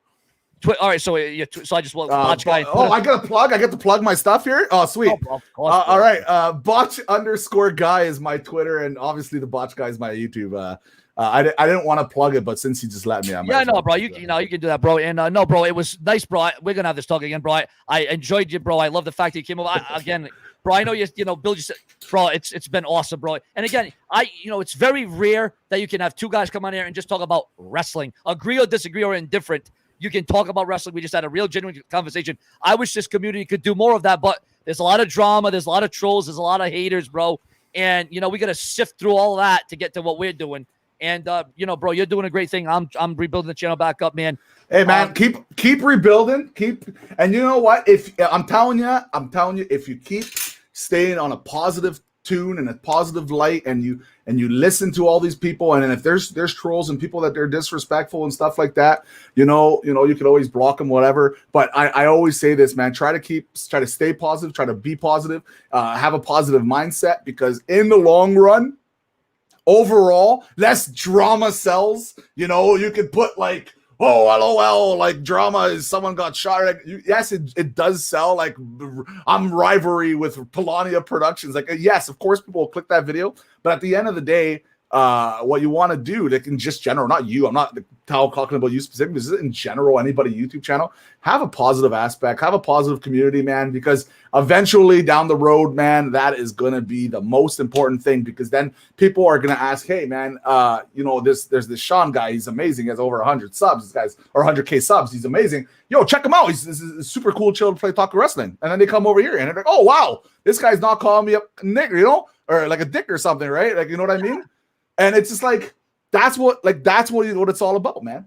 All right, so so I just want Botch Guy. I got a plug. I get to plug my stuff here. Oh, sweet. All right, Botch_Guy is my Twitter, and obviously the Botch Guy is my YouTube. I didn't want to plug it, but since you just let me, bro. You can do that, bro. And no, bro, it was nice, bro. We're gonna have this talk again, bro. I enjoyed you, bro. I love the fact that you came over again, bro. I know Bill just said, bro. It's been awesome, bro. And again, it's very rare that you can have two guys come on here and just talk about wrestling, agree or disagree or indifferent. You can talk about wrestling. We just had a real genuine conversation. I wish this community could do more of that, but there's a lot of drama. There's a lot of trolls. There's a lot of haters, bro. And, you know, we got to sift through all that to get to what we're doing. And, you know, bro, you're doing a great thing. I'm rebuilding the channel back up, man. Hey, man, keep rebuilding. And you know what? If I'm telling you, if you keep staying on a positive tune and a positive light, and you listen to all these people, and then if there's trolls and people that they're disrespectful and stuff like that, you could always block them, whatever. But I always say this, man, try to stay positive, try to be positive, have a positive mindset, because in the long run, overall, less drama sells. You know, you could put like, oh, LOL, like drama is someone got shot. Like, yes, it does sell. Like, I'm rivalry with Polania Productions. Like, yes, of course, people will click that video. But at the end of the day, what you want to do, like in just general, not you, I'm not talking about you specifically, this is in general, anybody YouTube channel, have a positive aspect, have a positive community, man, because eventually down the road, man, that is going to be the most important thing, because then people are going to ask, hey, man, there's this Sean guy, he's amazing, he has over 100 subs, this guy's, or 100K subs, he's amazing, yo, check him out, this is super cool, chill to play talk wrestling, and then they come over here, and they're like, oh, wow, this guy's not calling me a nigger, or like a dick or something, right? Like, you know what I mean? And it's just like, that's what it's all about, man.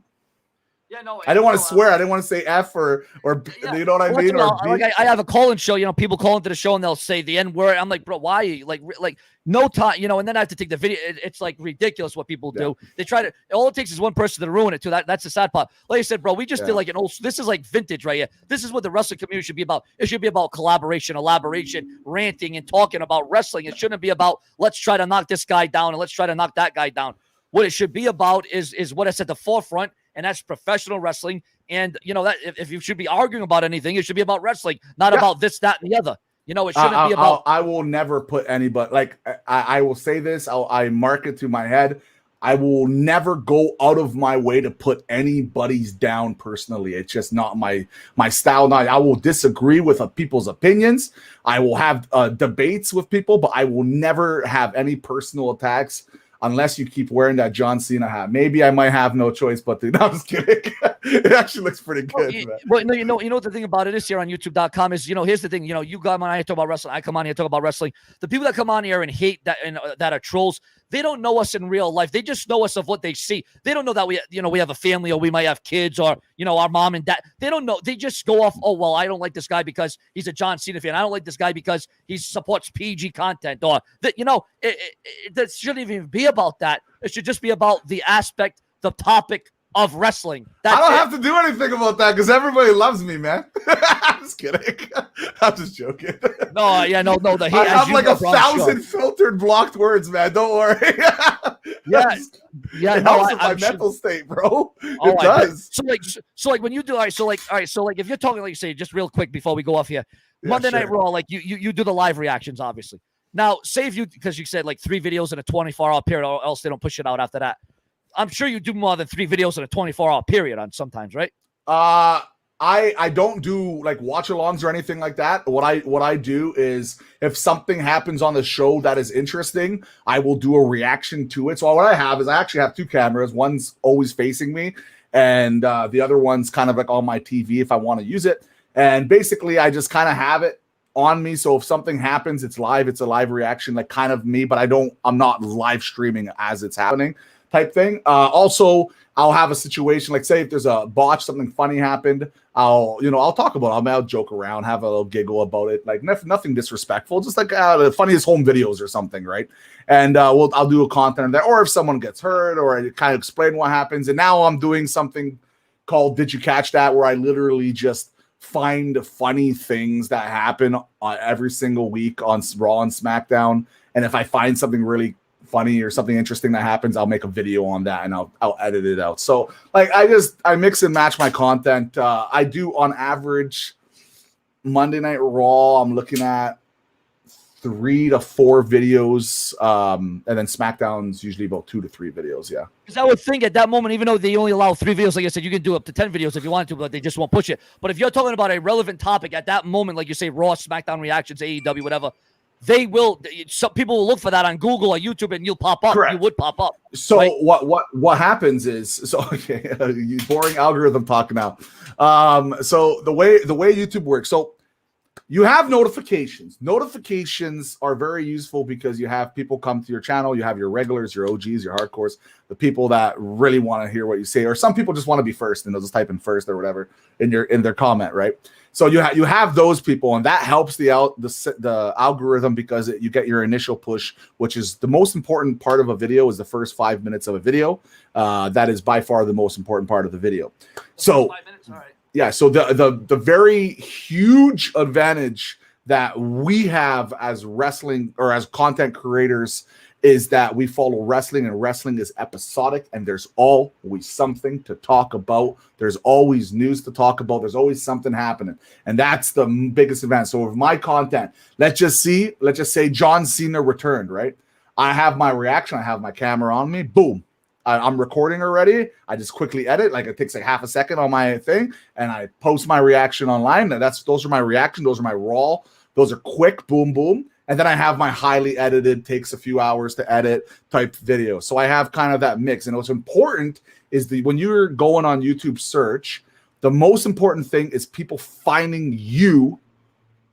Yeah, no, I didn't want to swear. I didn't want to say F or you know what I mean? I have a call-in show, people call into the show and they'll say the N-word. I'm like, bro, why? Like no time, and then I have to take the video. It's like ridiculous what people do. They try to, all it takes is one person to ruin it too. That's the sad part. Like I said, bro, we just did like this is like vintage right here. This is what the wrestling community should be about. It should be about collaboration, elaboration, ranting and talking about wrestling. It shouldn't be about, let's try to knock this guy down and let's try to knock that guy down. What it should be about is what is at the forefront, and that's professional wrestling. And, that if you should be arguing about anything, it should be about wrestling, not about this, that, and the other. It shouldn't be about... I will never put anybody... Like, I will say this. I mark it to my head. I will never go out of my way to put anybody's down personally. It's just not my style. Now, I will disagree with people's opinions. I will have debates with people, but I will never have any personal attacks unless you keep wearing that John Cena hat. Maybe I might have no choice but to. No, I'm just kidding. It actually looks pretty good. Well, you know what the thing about it is here on YouTube.com is, here's the thing. You come on here talk about wrestling. I come on here talk about wrestling. The people that come on here and hate that and that are trolls, they don't know us in real life. They just know us of what they see. They don't know that we have a family, or we might have kids, or our mom and dad. They don't know. They just go off, oh, well, I don't like this guy because he's a John Cena fan. I don't like this guy because he supports PG content, or that that shouldn't even be about that. It should just be about the aspect, the topic of wrestling. I don't have to do anything about that because everybody loves me, man. I'm just kidding. I'm just joking. No. I have like 1,000 filtered blocked words, man. Don't worry. It helps with my mental state, bro. It does. So when you do, all right. So if you're talking, like you say, just real quick before we go off here, Monday Night Raw, like you do the live reactions, obviously. Now, say if because you said like 3 videos in a 24-hour period, or else they don't push it out after that. I'm sure you do more than 3 videos in a 24-hour period on sometimes, right? I don't do like watch-alongs or anything like that. What I do is, if something happens on the show that is interesting, I will do a reaction to it. So what I have is I actually have 2 cameras. One's always facing me, and the other one's kind of like on my TV if I want to use it. And basically, I just kind of have it on me. So if something happens, it's live. It's a live reaction, like kind of me, but I'm not live streaming as it's happening type thing. Also, I'll have a situation, like say if there's a botch, something funny happened, I'll talk about it. I'll joke around, have a little giggle about it, like nothing disrespectful, just like the funniest home videos or something, right? And I'll do a content there, or if someone gets hurt, or I kind of explain what happens. And now I'm doing something called Did You Catch That, where I literally just find funny things that happen every single week on Raw and SmackDown. And if I find something really funny or something interesting that happens, I'll make a video on that and I'll edit it out. So like I mix and match my content. I do on average Monday Night Raw, I'm looking at 3 to 4 videos, and then SmackDown's usually about 2 to 3 videos. Yeah, because I would think at that moment, even though they only allow 3 videos, like I said, you can do up to 10 videos if you want to, but they just won't push it. But if you're talking about a relevant topic at that moment, like you say, Raw, SmackDown reactions, AEW, whatever, they will. Some people will look for that on Google or YouTube, and you'll pop up. Correct. You would pop up. So right? what happens is you boring algorithm talk now. So the way YouTube works. So you have notifications. Notifications are very useful because you have people come to your channel. You have your regulars, your OGs, your hardcores, the people that really want to hear what you say, or some people just want to be first and they'll just type in first or whatever in their comment, right? So you have those people, and that helps the algorithm because you get your initial push, which is the most important part of a video. Is the first 5 minutes of a video. That is by far the most important part of the video. So 5 minutes, all right. Yeah, so the very huge advantage that we have as wrestling or as content creators is that we follow wrestling, and wrestling is episodic, and there's always something to talk about. There's always news to talk about. There's always something happening, and that's the biggest advantage. So with my content, let's just say John Cena returned, right? I have my reaction. I have my camera on me. Boom. I'm recording already. I just quickly edit, like it takes like half a second on my thing, and I post my reaction online. And those are my reaction. Those are my raw. Those are quick, boom, boom. And then I have my highly edited, takes a few hours to edit type video. So I have kind of that mix. And what's important is when you're going on YouTube search, the most important thing is people finding you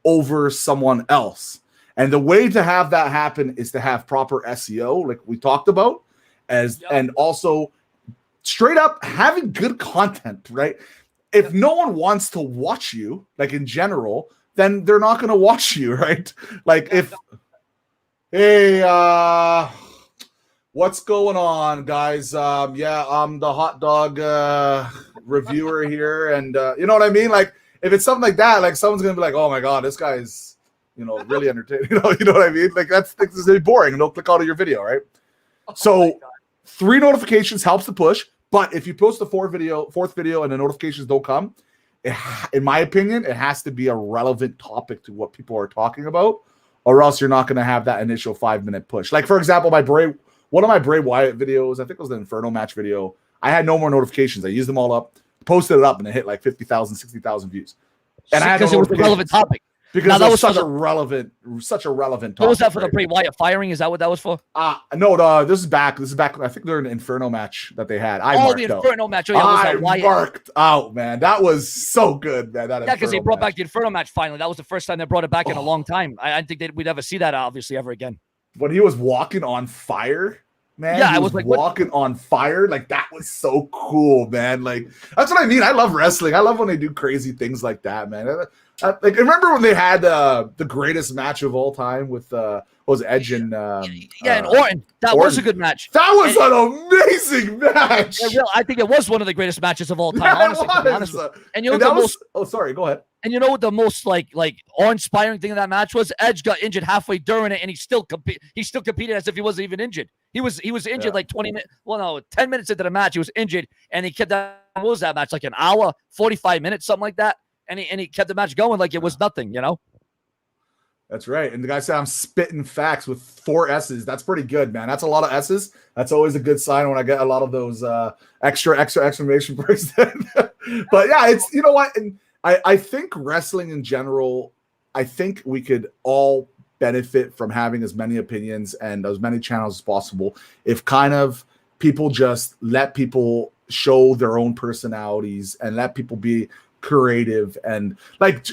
over someone else. And the way to have that happen is to have proper SEO, like we talked about. And also straight up having good content, right? If no one wants to watch you, like in general, then they're not going to watch you, right? Like hey, what's going on, guys? Yeah, I'm the hot dog reviewer here, and you know what I mean? Like if it's something like that, like someone's going to be like, oh my God, this guy's, really entertaining. You know what I mean? Like that's really boring, and they'll click out of your video, right? So 3 notifications helps the push, but if you post the fourth video and the notifications don't come, in my opinion, it has to be a relevant topic to what people are talking about, or else you're not going to have that initial 5-minute push. Like for example, one of my Bray Wyatt videos, I think it was the Inferno match video. I had no more notifications. I used them all up, posted it up, and it hit like 50,000, 60,000 views. And I had because it was a relevant topic. Because that was such a relevant topic. What was that for, the Bray Wyatt firing? Is that what that was for? No, this is back. I think they're an Inferno match that they had. The Inferno match. Oh, yeah, I marked out, man. That was so good, man. Yeah, because they brought back the Inferno match finally. That was the first time they brought it back in a long time. I didn't think we'd ever see that, obviously, ever again. When he was walking on fire, man. Yeah, I was like walking on fire. Like that was so cool, man. Like that's what I mean. I love wrestling. I love when they do crazy things like that, man. Like remember when they had the greatest match of all time with was Edge and and Orton. That was a good match. That was an amazing match. Yeah, I think it was one of the greatest matches of all time. Honestly. And you know sorry, go ahead. And you know what the most like awe-inspiring thing of that match was? Edge got injured halfway during it, and he still competed as if he wasn't even injured. He was injured like 20 minutes. Well, no, 10 minutes into the match, he was injured, and he kept that. What was that match? Like an hour, 45 minutes, something like that. And he kept the match going like it was nothing, That's right. And the guy said, I'm spitting facts with 4 S's. That's pretty good, man. That's a lot of S's. That's always a good sign when I get a lot of those extra exclamation points. But yeah, it's, you know what? And I think wrestling in general, I think we could all benefit from having as many opinions and as many channels as possible if kind of people just let people show their own personalities and let people be creative. And like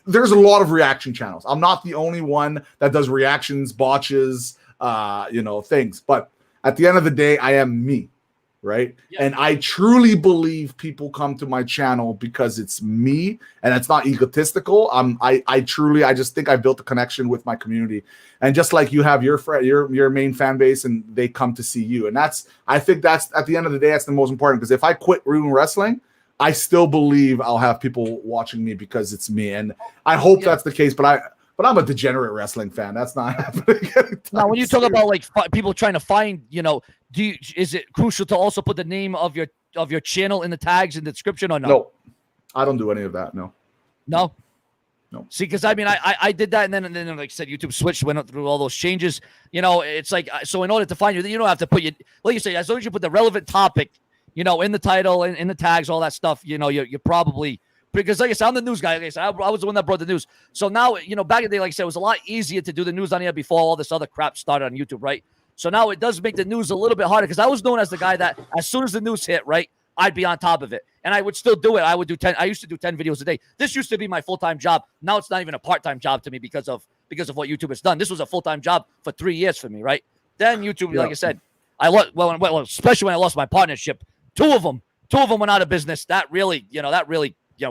there's a lot of reaction channels. I'm not the only one that does reactions, botches, things, but at the end of the day, I am me, right? Yeah. And I truly believe people come to my channel because it's me, and it's not egotistical. I just think I built a connection with my community, and just like you have your main fan base, and they come to see you, and I think that's at the end of the day, that's the most important. Because if I quit doing wrestling, I still believe I'll have people watching me because it's me, and I hope that's the case. But I'm a degenerate wrestling fan. That's not happening. Now, when you talk about like people trying to find, is it crucial to also put the name of your channel in the tags in the description or no? No, I don't do any of that. No. See, because I mean, I did that, and then like I said, YouTube switched, went through all those changes. It's like, so in order to find you don't have to put like you say, as long as you put the relevant topic, in the title and in the tags, all that stuff, you're probably because like I said, I'm the news guy. Like I said, I was the one that brought the news. So now, back in the day, like I said, it was a lot easier to do the news on here before all this other crap started on YouTube, right? So now it does make the news a little bit harder because I was known as the guy that as soon as the news hit, right, I'd be on top of it. And I would still do it. I used to do 10 videos a day. This used to be my full-time job. Now it's not even a part-time job to me because of what YouTube has done. This was a full-time job for 3 years for me, right? Then YouTube, like I said, especially when I lost my partnership, two of them went out of business. That really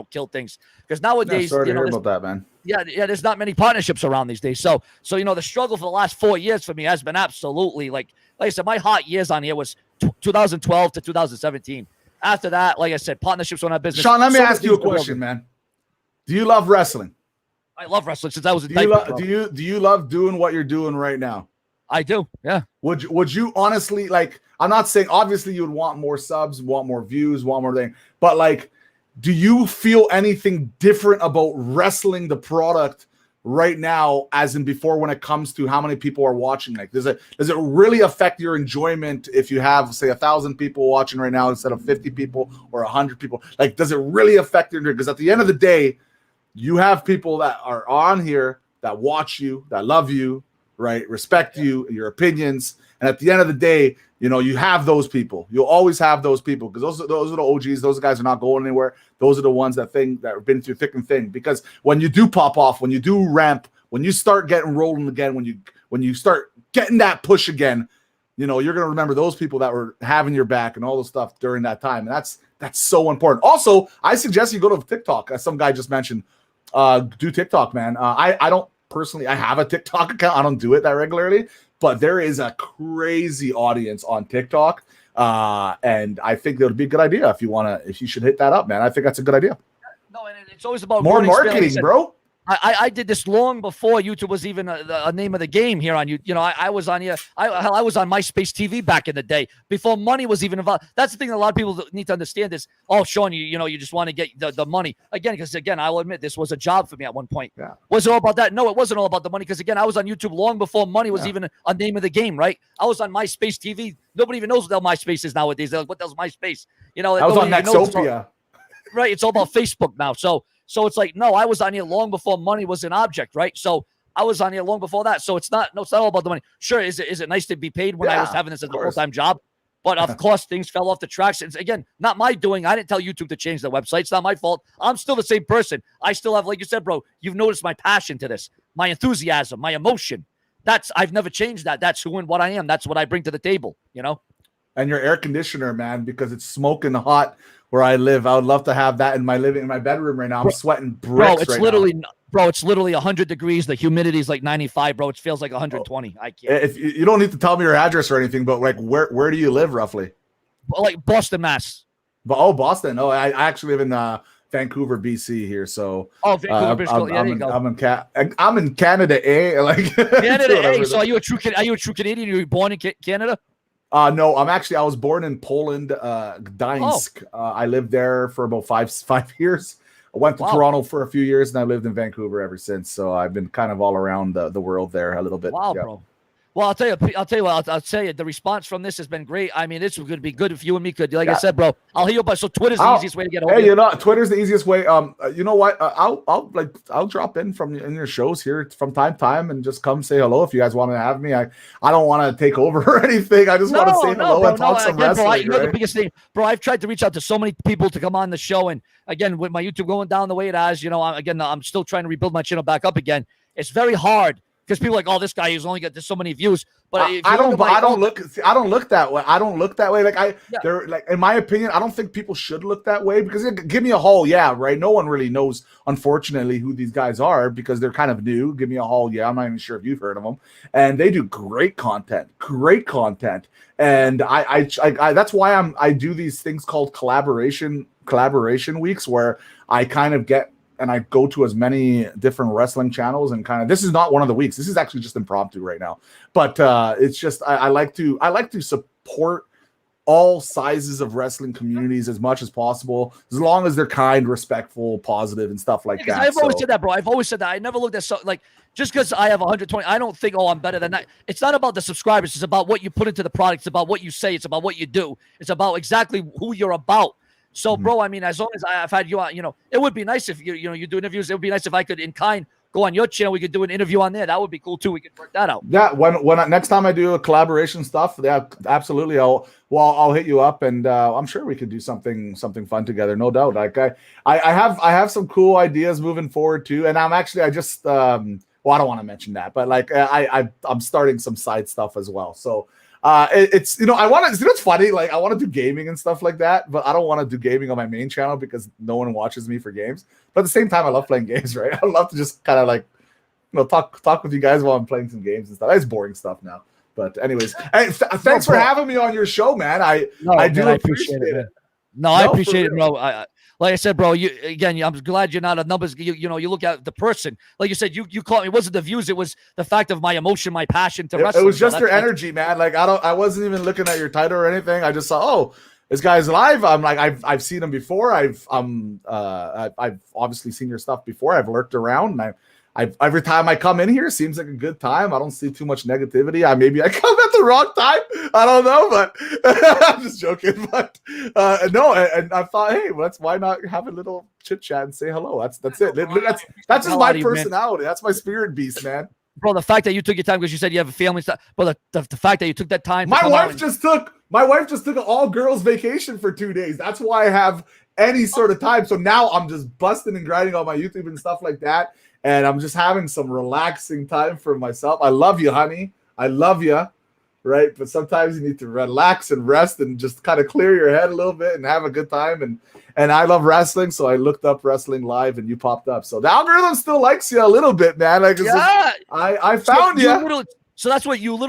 killed things. Because nowadays, sorry to hear about that, man. Yeah, there's not many partnerships around these days. So the struggle for the last 4 years for me has been absolutely like I said, my hot years on here was 2012 to 2017. After that, like I said, partnerships went out of business. Sean, let me ask you a question, man. Do you love wrestling? I love wrestling since I was a do you love doing what you're doing right now? I do, yeah. Would you honestly, like, I'm not saying obviously you would want more subs, want more views, want more thing, but like, do you feel anything different about wrestling the product right now as in before when it comes to how many people are watching? Like, does it really affect your enjoyment if you have, say, 1,000 people watching right now instead of 50 people or 100 people? Like, does it really affect your enjoyment? Because at the end of the day, you have people that are on here that watch you, that love you, right? Respect you, your opinions. And at the end of the day, you have those people. You'll always have those people because those are the OGs. Those guys are not going anywhere. Those are the ones that have been through thick and thin. Because when you do pop off, when you do ramp, when you start getting rolling again, when you start getting that push again, you're going to remember those people that were having your back and all the stuff during that time. And that's so important. Also, I suggest you go to TikTok, as some guy just mentioned. Do TikTok, man. I don't personally. I have a TikTok account. I don't do it that regularly. But there is a crazy audience on TikTok, and I think that would be a good idea if you should hit that up, man. I think that's a good idea. No, and it's always about more marketing, bro. I did this long before YouTube was even a name of the game here on YouTube. I was on here. I was on MySpace TV back in the day before money was even involved. That's the thing that a lot of people need to understand is, Sean, you just want to get the money again. Because again, I will admit this was a job for me at one point. Yeah. Was it all about that? No, it wasn't all about the money. Because again, I was on YouTube long before money was even a name of the game. Right? I was on MySpace TV. Nobody even knows what the hell MySpace is nowadays. They're like, what the hell's MySpace? I was on Nexopia. Right? It's all about Facebook now. So it's like, no, I was on here long before money was an object, right? So I was on here long before that. So it's not all about the money. Sure, is it nice to be paid when I was having this as a full-time job? But of course, things fell off the tracks. It's, again, not my doing. I didn't tell YouTube to change the website. It's not my fault. I'm still the same person. I still have, like you said, bro, you've noticed my passion to this, my enthusiasm, my emotion. I've never changed that. That's who and what I am. That's what I bring to the table, And your air conditioner, man, because it's smoking hot where I live. I would love to have that in my bedroom right now. I'm sweating bricks it's literally 100 degrees. The humidity is like 95, bro. It feels like 120. I can't. If you don't need to tell me your address or anything, but like where do you live roughly? Like Boston, Mass. Boston. Oh, I actually live in Vancouver, BC here. So Vancouver, British Columbia. Yeah, there you go. I'm in Canada, eh? Like Canada, eh? So are you a true Canadian? You were born in Canada? No, I was born in Poland, Gdańsk. I lived there for about five years. I went to Toronto for a few years, and I lived in Vancouver ever since. So I've been kind of all around the world there a little bit. Wow, yeah. Bro. Well, I'll tell you, the response from this has been great. I mean, this would be good if you and me could. Like I said, bro, I'll hear you about. So Twitter's the easiest way to get over. Hey, Twitter's the easiest way. You know what? I'll drop in in your shows here from time to time and just come say hello if you guys want to have me. I don't want to take over or anything. I just want to say hello and talk some wrestling. Bro, the biggest thing, bro. I've tried to reach out to so many people to come on the show, and again, with my YouTube going down the way it has, I'm still trying to rebuild my channel back up again. It's very hard. Because people are like, this guy has only got so many views. But I don't look that way. I don't look that way. They're like, in my opinion, I don't think people should look that way because give me a haul, yeah, right. No one really knows, unfortunately, who these guys are because they're kind of new. Give me a haul, yeah. I'm not even sure if you've heard of them, and they do great content. And I that's why I do these things called collaboration weeks where I kind of get. And I go to as many different wrestling channels and this is not one of the weeks. This is actually just impromptu right now. But it's just I like to support all sizes of wrestling communities as much as possible, as long as they're kind, respectful, positive, and stuff like that. I've always said that, bro. I've always said that. I never looked at just because I have 120, I don't think, I'm better than that. It's not about the subscribers. It's about what you put into the product. It's about what you say. It's about what you do. It's about exactly who you're about. So, bro, I mean, as long as I've had you on, it would be nice if you do interviews. It would be nice if I could, in kind, go on your channel. We could do an interview on there. That would be cool too. We could work that out. Yeah, next time I do a collaboration stuff, yeah, absolutely. I'll hit you up, and I'm sure we could do something fun together, no doubt. Like I have some cool ideas moving forward too, and I just I don't want to mention that, but like I'm starting some side stuff as well. So it's I want to. It's funny. Like I want to do gaming and stuff like that, but I don't want to do gaming on my main channel because no one watches me for games. But at the same time, I love playing games, right? I love to just kind of like talk with you guys while I'm playing some games and stuff. It's boring stuff now. But anyways, hey, thanks for having me on your show, man. I do appreciate it. I appreciate it, bro. Like I said, bro, I'm glad you're not a numbers. You look at the person. Like you said, you caught me. It wasn't the views. It was the fact of my emotion, my passion to wrestling. It was just your energy, man. Like I wasn't even looking at your title or anything. I just saw, oh, this guy's live. I'm like, I've seen him before. I've obviously seen your stuff before. I've lurked around, and every time I come in here, it seems like a good time. I don't see too much negativity. Maybe I come at the wrong time. I don't know, but I'm just joking. But no, and I thought, hey, why not have a little chit chat and say hello? That's it. That's just my personality. That's my spirit beast, man. Bro, the fact that you took your time because you said you have a family stuff, but the fact that you took that time. My wife just took an all girls vacation for 2 days. That's why I have any sort of time. So now I'm just busting and grinding on my YouTube and stuff like that. And I'm just having some relaxing time for myself. I love you, honey. I love you, right? But sometimes you need to relax and rest and just kind of clear your head a little bit and have a good time. And I love wrestling, so I looked up wrestling live, and you popped up. So the algorithm still likes you a little bit, man. Like, yeah. I found you. So that's what you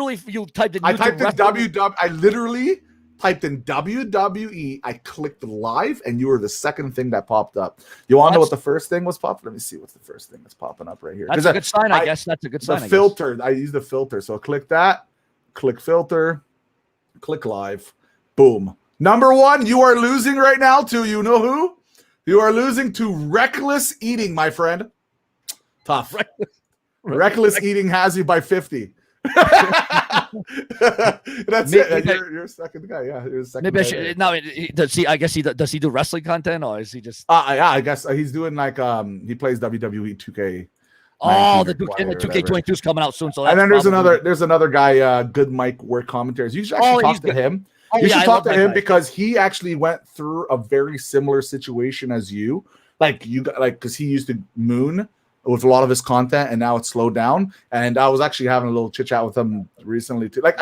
typed in. I typed in WWE. I literally typed in WWE, I clicked live, and you were the second thing that popped up. You want to know what the first thing was popping? Let me see what's the first thing that's popping up right here. That's a good sign, I guess. That's a good sign. The filter. I used the filter. So click that, click filter, click live. Boom. Number one, you are losing right now to, you know who? You are losing to reckless eating, my friend. Tough. Reckless eating has you by 50. That's it. You're a second guy. Yeah, you're a second. Maybe I should. No, I guess does he do wrestling content, or is he just? Yeah, I guess he's doing like he plays WWE 2K. Oh, the 2K22 is coming out soon. So and then there's another guy, Good Mike Work Commentaries. You should actually talk to him. You should talk to him because he actually went through a very similar situation as you. Because he used to moon with a lot of his content, and now it's slowed down. And I was actually having a little chit chat with him recently too. Like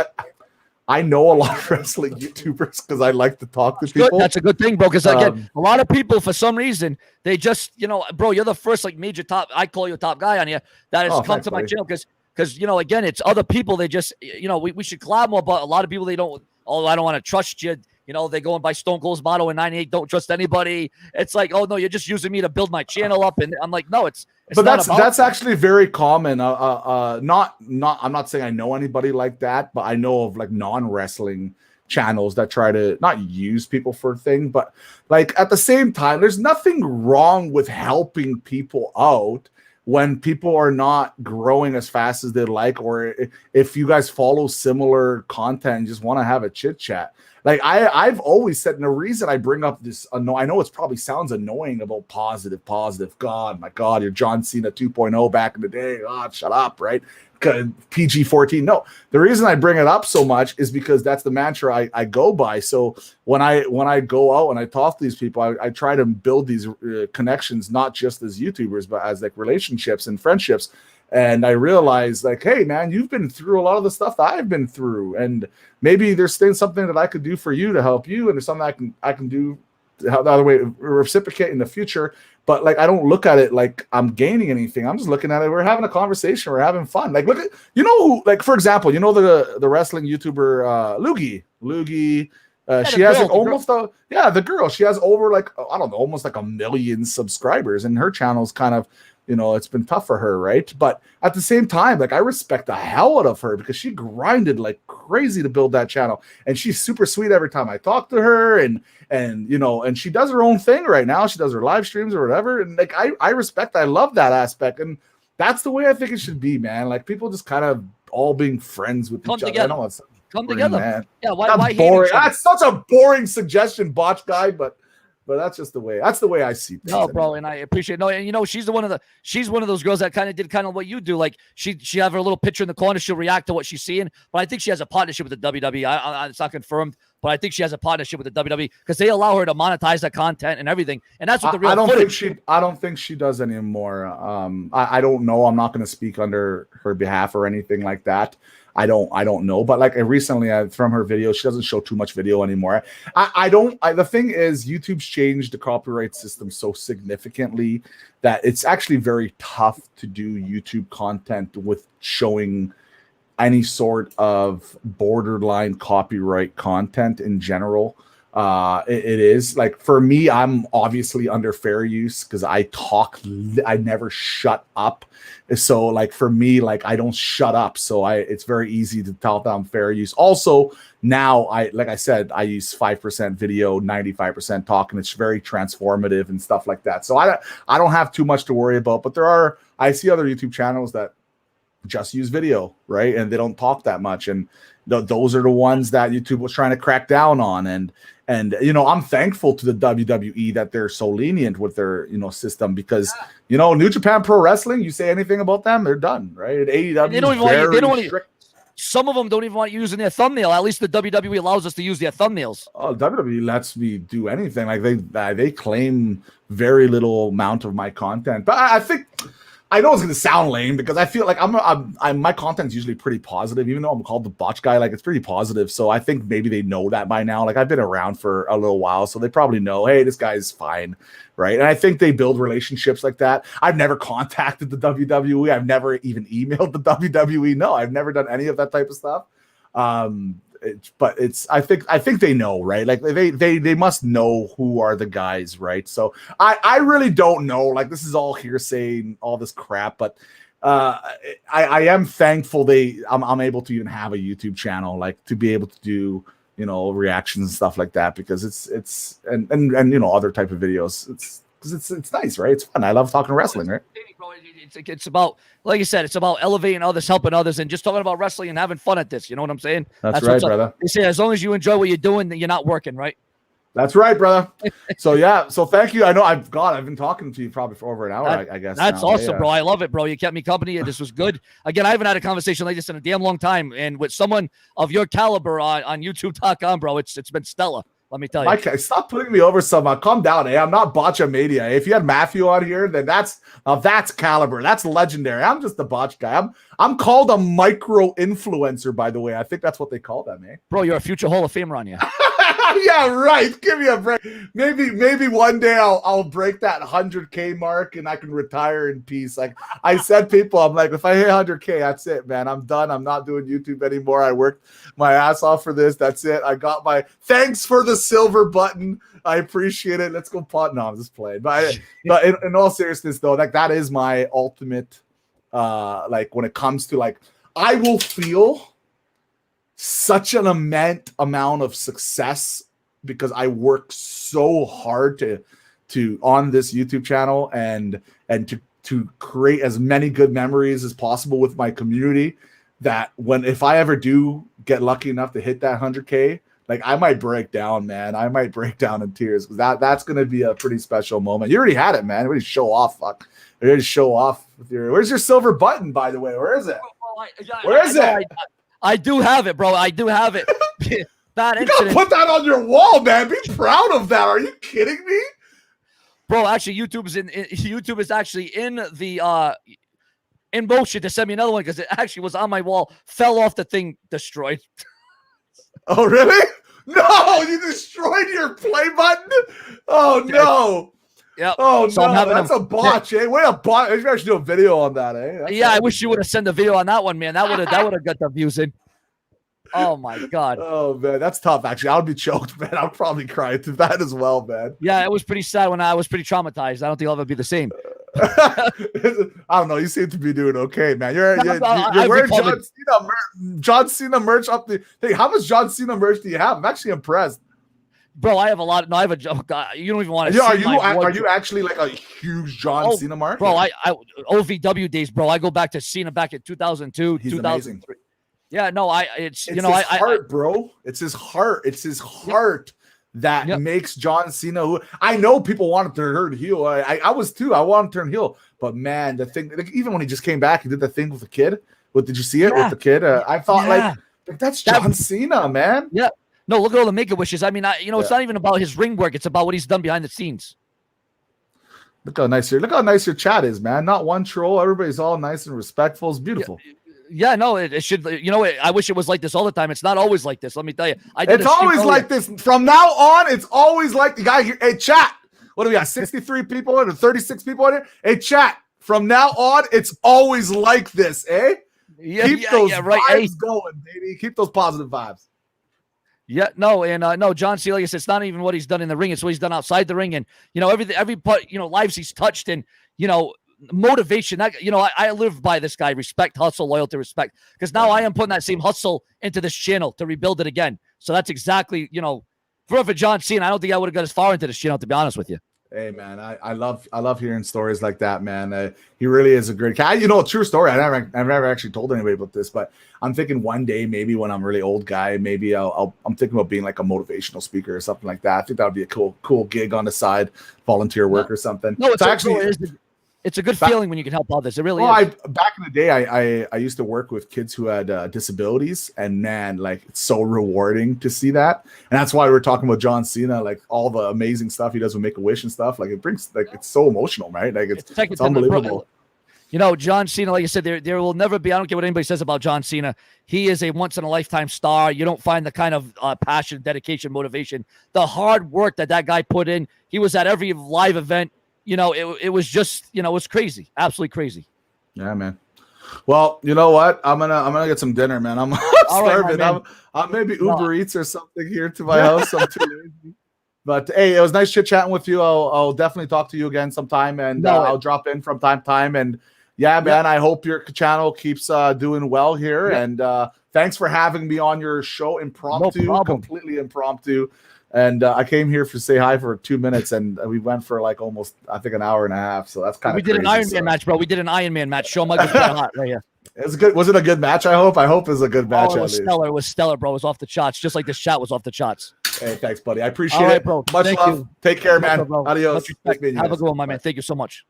I know a lot of wrestling YouTubers because I like to talk to people. That's a good thing, bro. Because again, a lot of people for some reason they just bro, you're the first major top. I call you a top guy on here that has come to my channel because again, it's other people. They just we should collab more, but a lot of people they don't. Oh, I don't want to trust you. They go and buy Stone Cold's motto in 98. Don't trust anybody. It's like, oh no, you're just using me to build my channel up, and I'm like, no, it's but that's actually very common. Not I'm not saying I know anybody like that, but I know of like non-wrestling channels that try to not use people for a thing, but like at the same time, there's nothing wrong with helping people out when people are not growing as fast as they'd like, or if you guys follow similar content and just want to have a chit chat. Like I've always said, and the reason I bring up this, I know it probably sounds annoying about positive. God, my God, you're John Cena 2.0 back in the day. Oh, shut up, right? PG-14. No, the reason I bring it up so much is because that's the mantra I go by. So when I go out and I talk to these people, I try to build these connections, not just as YouTubers, but as like relationships and friendships. And I realized, like, hey, man, you've been through a lot of the stuff that I've been through, and maybe there's something that I could do for you to help you, and there's something I can do the other way, reciprocate in the future. But like, I don't look at it like I'm gaining anything. I'm just looking at it. We're having a conversation. We're having fun. Like, look at who, like, for example, the wrestling YouTuber Loogie. She has like almost the girl. She has over like I don't know, almost like 1 million subscribers, and her channel's kind of. It's been tough for her, right? But at the same time, like I respect the hell out of her because she grinded like crazy to build that channel, and she's super sweet every time I talk to her, and she does her own thing right now. She does her live streams or whatever, and like I respect, I love that aspect, and that's the way I think it should be, man. Like people just kind of all being friends with each other. I know it's come together, man. Yeah, why boring? That's such a boring suggestion, Botch Guy, but But that's just the way. That's the way I see things. No, bro, and I appreciate. No, and you know, she's one of those girls that kind of did kind of what you do. Like she have her little picture in the corner. She'll react to what she's seeing. But I think she has a partnership with the WWE. It's not confirmed, but I think she has a partnership with the WWE because they allow her to monetize that content and everything. And that's what the real. I don't think she does anymore. I don't know. I'm not going to speak under her behalf or anything like that. I don't know, but like recently from her video, she doesn't show too much video anymore. The thing is, YouTube's changed the copyright system so significantly that it's actually very tough to do YouTube content with showing any sort of borderline copyright content in general. It is like, for me, I'm obviously under fair use because I never shut up. So like for me, like I don't shut up. So it's very easy to tell that I'm fair use. Also now like I said, I use 5% video, 95% talk, and it's very transformative and stuff like that. So I don't have too much to worry about, but I see other YouTube channels that just use video, right? And they don't talk that much. And those are the ones that YouTube was trying to crack down on. And you know, I'm thankful to the WWE that they're so lenient with their, you know, system because, you know, New Japan Pro Wrestling, you say anything about them, they're done, right? AEW, they don't strict. Some of them don't even want you using their thumbnail. At least the WWE allows us to use their thumbnails. Oh, WWE lets me do anything. Like they claim very little amount of my content, but I think. I know it's gonna sound lame because I feel like my content's usually pretty positive, even though I'm called the Botch Guy. Like it's pretty positive, so I think maybe they know that by now. Like I've been around for a little while, so they probably know, hey, this guy's fine, right? And I think they build relationships like that. I've never contacted the WWE. I've never even emailed the WWE. No, I've never done any of that type of stuff. But I think they know, right? Like they must know who are the guys, right? So I really don't know. Like this is all hearsay and all this crap, but I am thankful I'm able to even have a YouTube channel, like to be able to do, you know, reactions and stuff like that, because it's and you know, other type of videos. It's nice, right? It's fun. I love talking wrestling, right? It's about, like you said, it's about elevating others, helping others, and just talking about wrestling and having fun at this. You know what I'm saying? That's right, brother. They say as long as you enjoy what you're doing, then you're not working, right? That's right, brother. So yeah, so thank you. I know I've been talking to you probably for over an hour, I guess. That's awesome, bro. I love it, bro. You kept me company. This was good. Again, I haven't had a conversation like this in a damn long time, and with someone of your caliber on YouTube.com, bro, it's been stellar. Let me tell you. Mike, stop putting me over some. Calm down, eh? I'm not Botchamania. If you had Matthew on here, then that's caliber. That's legendary. I'm just the Botch Guy. I'm called a micro influencer, by the way. I think that's what they call them, eh? Bro, you're a future Hall of Famer on you. Yeah, right. Give me a break. Maybe one day I'll break that 100K mark and I can retire in peace. Like I said, people, I'm like, if I hit 100K, that's it, man. I'm done. I'm not doing YouTube anymore. I worked my ass off for this. That's it. I got my thanks for the silver button. I appreciate it. Let's go pot. No, I'm just playing. But in all seriousness, though, like that is my ultimate. Like when it comes to like, I will feel such an amount of success because I work so hard to on this YouTube channel and to create as many good memories as possible with my community, that if I ever do get lucky enough to hit that 100K, like I might break down, man. I might break down in tears because that's gonna be a pretty special moment. You already had it, man. You already show off. Fuck. You already show off with where's your silver button, by the way? Where is it? Where is it? I do have it, bro. I do have it. Bad you incident. Gotta put that on your wall, man. Be proud of that. Are you kidding me? Bro, actually, YouTube is actually in the in motion to send me another one because it actually was on my wall, fell off the thing, destroyed. Oh, really? No, you destroyed your play button? Oh no. Yeah. Oh so no, that's a botch, eh? What a botch. You should do a video on that, eh? Yeah, I wish you would have sent a video on that one, man. That would have got the views in. Oh my god. Oh man, that's tough. Actually, I would be choked, man. I'd probably cry to that as well, man. Yeah, it was pretty sad when I was pretty traumatized. I don't think I'll ever be the same. I don't know. You seem to be doing okay, man. You're wearing John Cena merch up the thing. How much John Cena merch do you have? I'm actually impressed. Bro, I have a lot. No, I have you don't even want to see are you actually like a huge John Cena mark? Bro, I OVW days, bro. I go back to Cena back in 2002, He's 2003. Amazing. Yeah, no, it's his heart, bro. It's his heart. It's his heart that makes John Cena, who I know people wanted to turn heel. I was too. I wanted to turn heel, but man, the thing, like, even when he just came back, he did the thing with the kid. Did you see it with the kid? I thought like that's John Cena, man. Yeah. No, look at all the Make a Wishes. I mean, it's not even about his ring work; it's about what he's done behind the scenes. Look how nice your chat is, man. Not one troll. Everybody's all nice and respectful. It's beautiful. Yeah, no, it should. I wish it was like this all the time. It's not always like this. Let me tell you. It's always like this. From now on, it's always like the guy here. Hey, chat. What do we got? 63 people in or 36 people in here? Hey, chat. From now on, it's always like this, eh? Keep those vibes going, baby. Keep those positive vibes. Yeah, no, and no, John Cena, like I said, it's not even what he's done in the ring; it's what he's done outside the ring, and every part, lives he's touched, and motivation. I live by this guy: respect, hustle, loyalty, respect. Because now I am putting that same hustle into this channel to rebuild it again. So that's exactly, for John Cena. I don't think I would have got as far into this channel, to be honest with you. Hey man, I love hearing stories like that, man. He really is a great guy. True story. I've never actually told anybody about this, but I'm thinking one day, maybe when I'm a really old guy, maybe I'm thinking about being like a motivational speaker or something like that. I think that would be a cool gig on the side, volunteer work or something. No, it's a good feeling when you can help others. It really is. Back in the day, I used to work with kids who had disabilities, and man, like it's so rewarding to see that. And that's why we're talking about John Cena, like all the amazing stuff he does with Make-A-Wish and stuff. Like it brings, like it's so emotional, right? Like it's unbelievable. John Cena, like I said, there will never be. I don't care what anybody says about John Cena. He is a once in a lifetime star. You don't find the kind of passion, dedication, motivation, the hard work that guy put in. He was at every live event. It was just, it was crazy, absolutely crazy. Yeah, man. Well, you know what? I'm gonna get some dinner, man. I'm starving. Right, I'm maybe Uber Eats or something here to my house. I'm too lazy. But hey, it was nice chit chatting with you. I'll definitely talk to you again sometime, and I'll drop in from time to time. And yeah, man, I hope your channel keeps doing well here. Yeah. And thanks for having me on your show, completely impromptu. And I came here to say hi for 2 minutes, and we went for like almost, I think, an hour and a half. So that's kind of crazy. We did an Iron Man match, bro. We did an Iron Man match. Show Mike was hot right here. It's good. Was it a good match? I hope it was a good match. It was stellar. It was stellar, bro. It was off the charts, just like this chat was off the charts. Hey, thanks, buddy. I appreciate it, bro. Much love. You. Take care, man. Bro. Adios. Have a good one, my man. Thank you so much.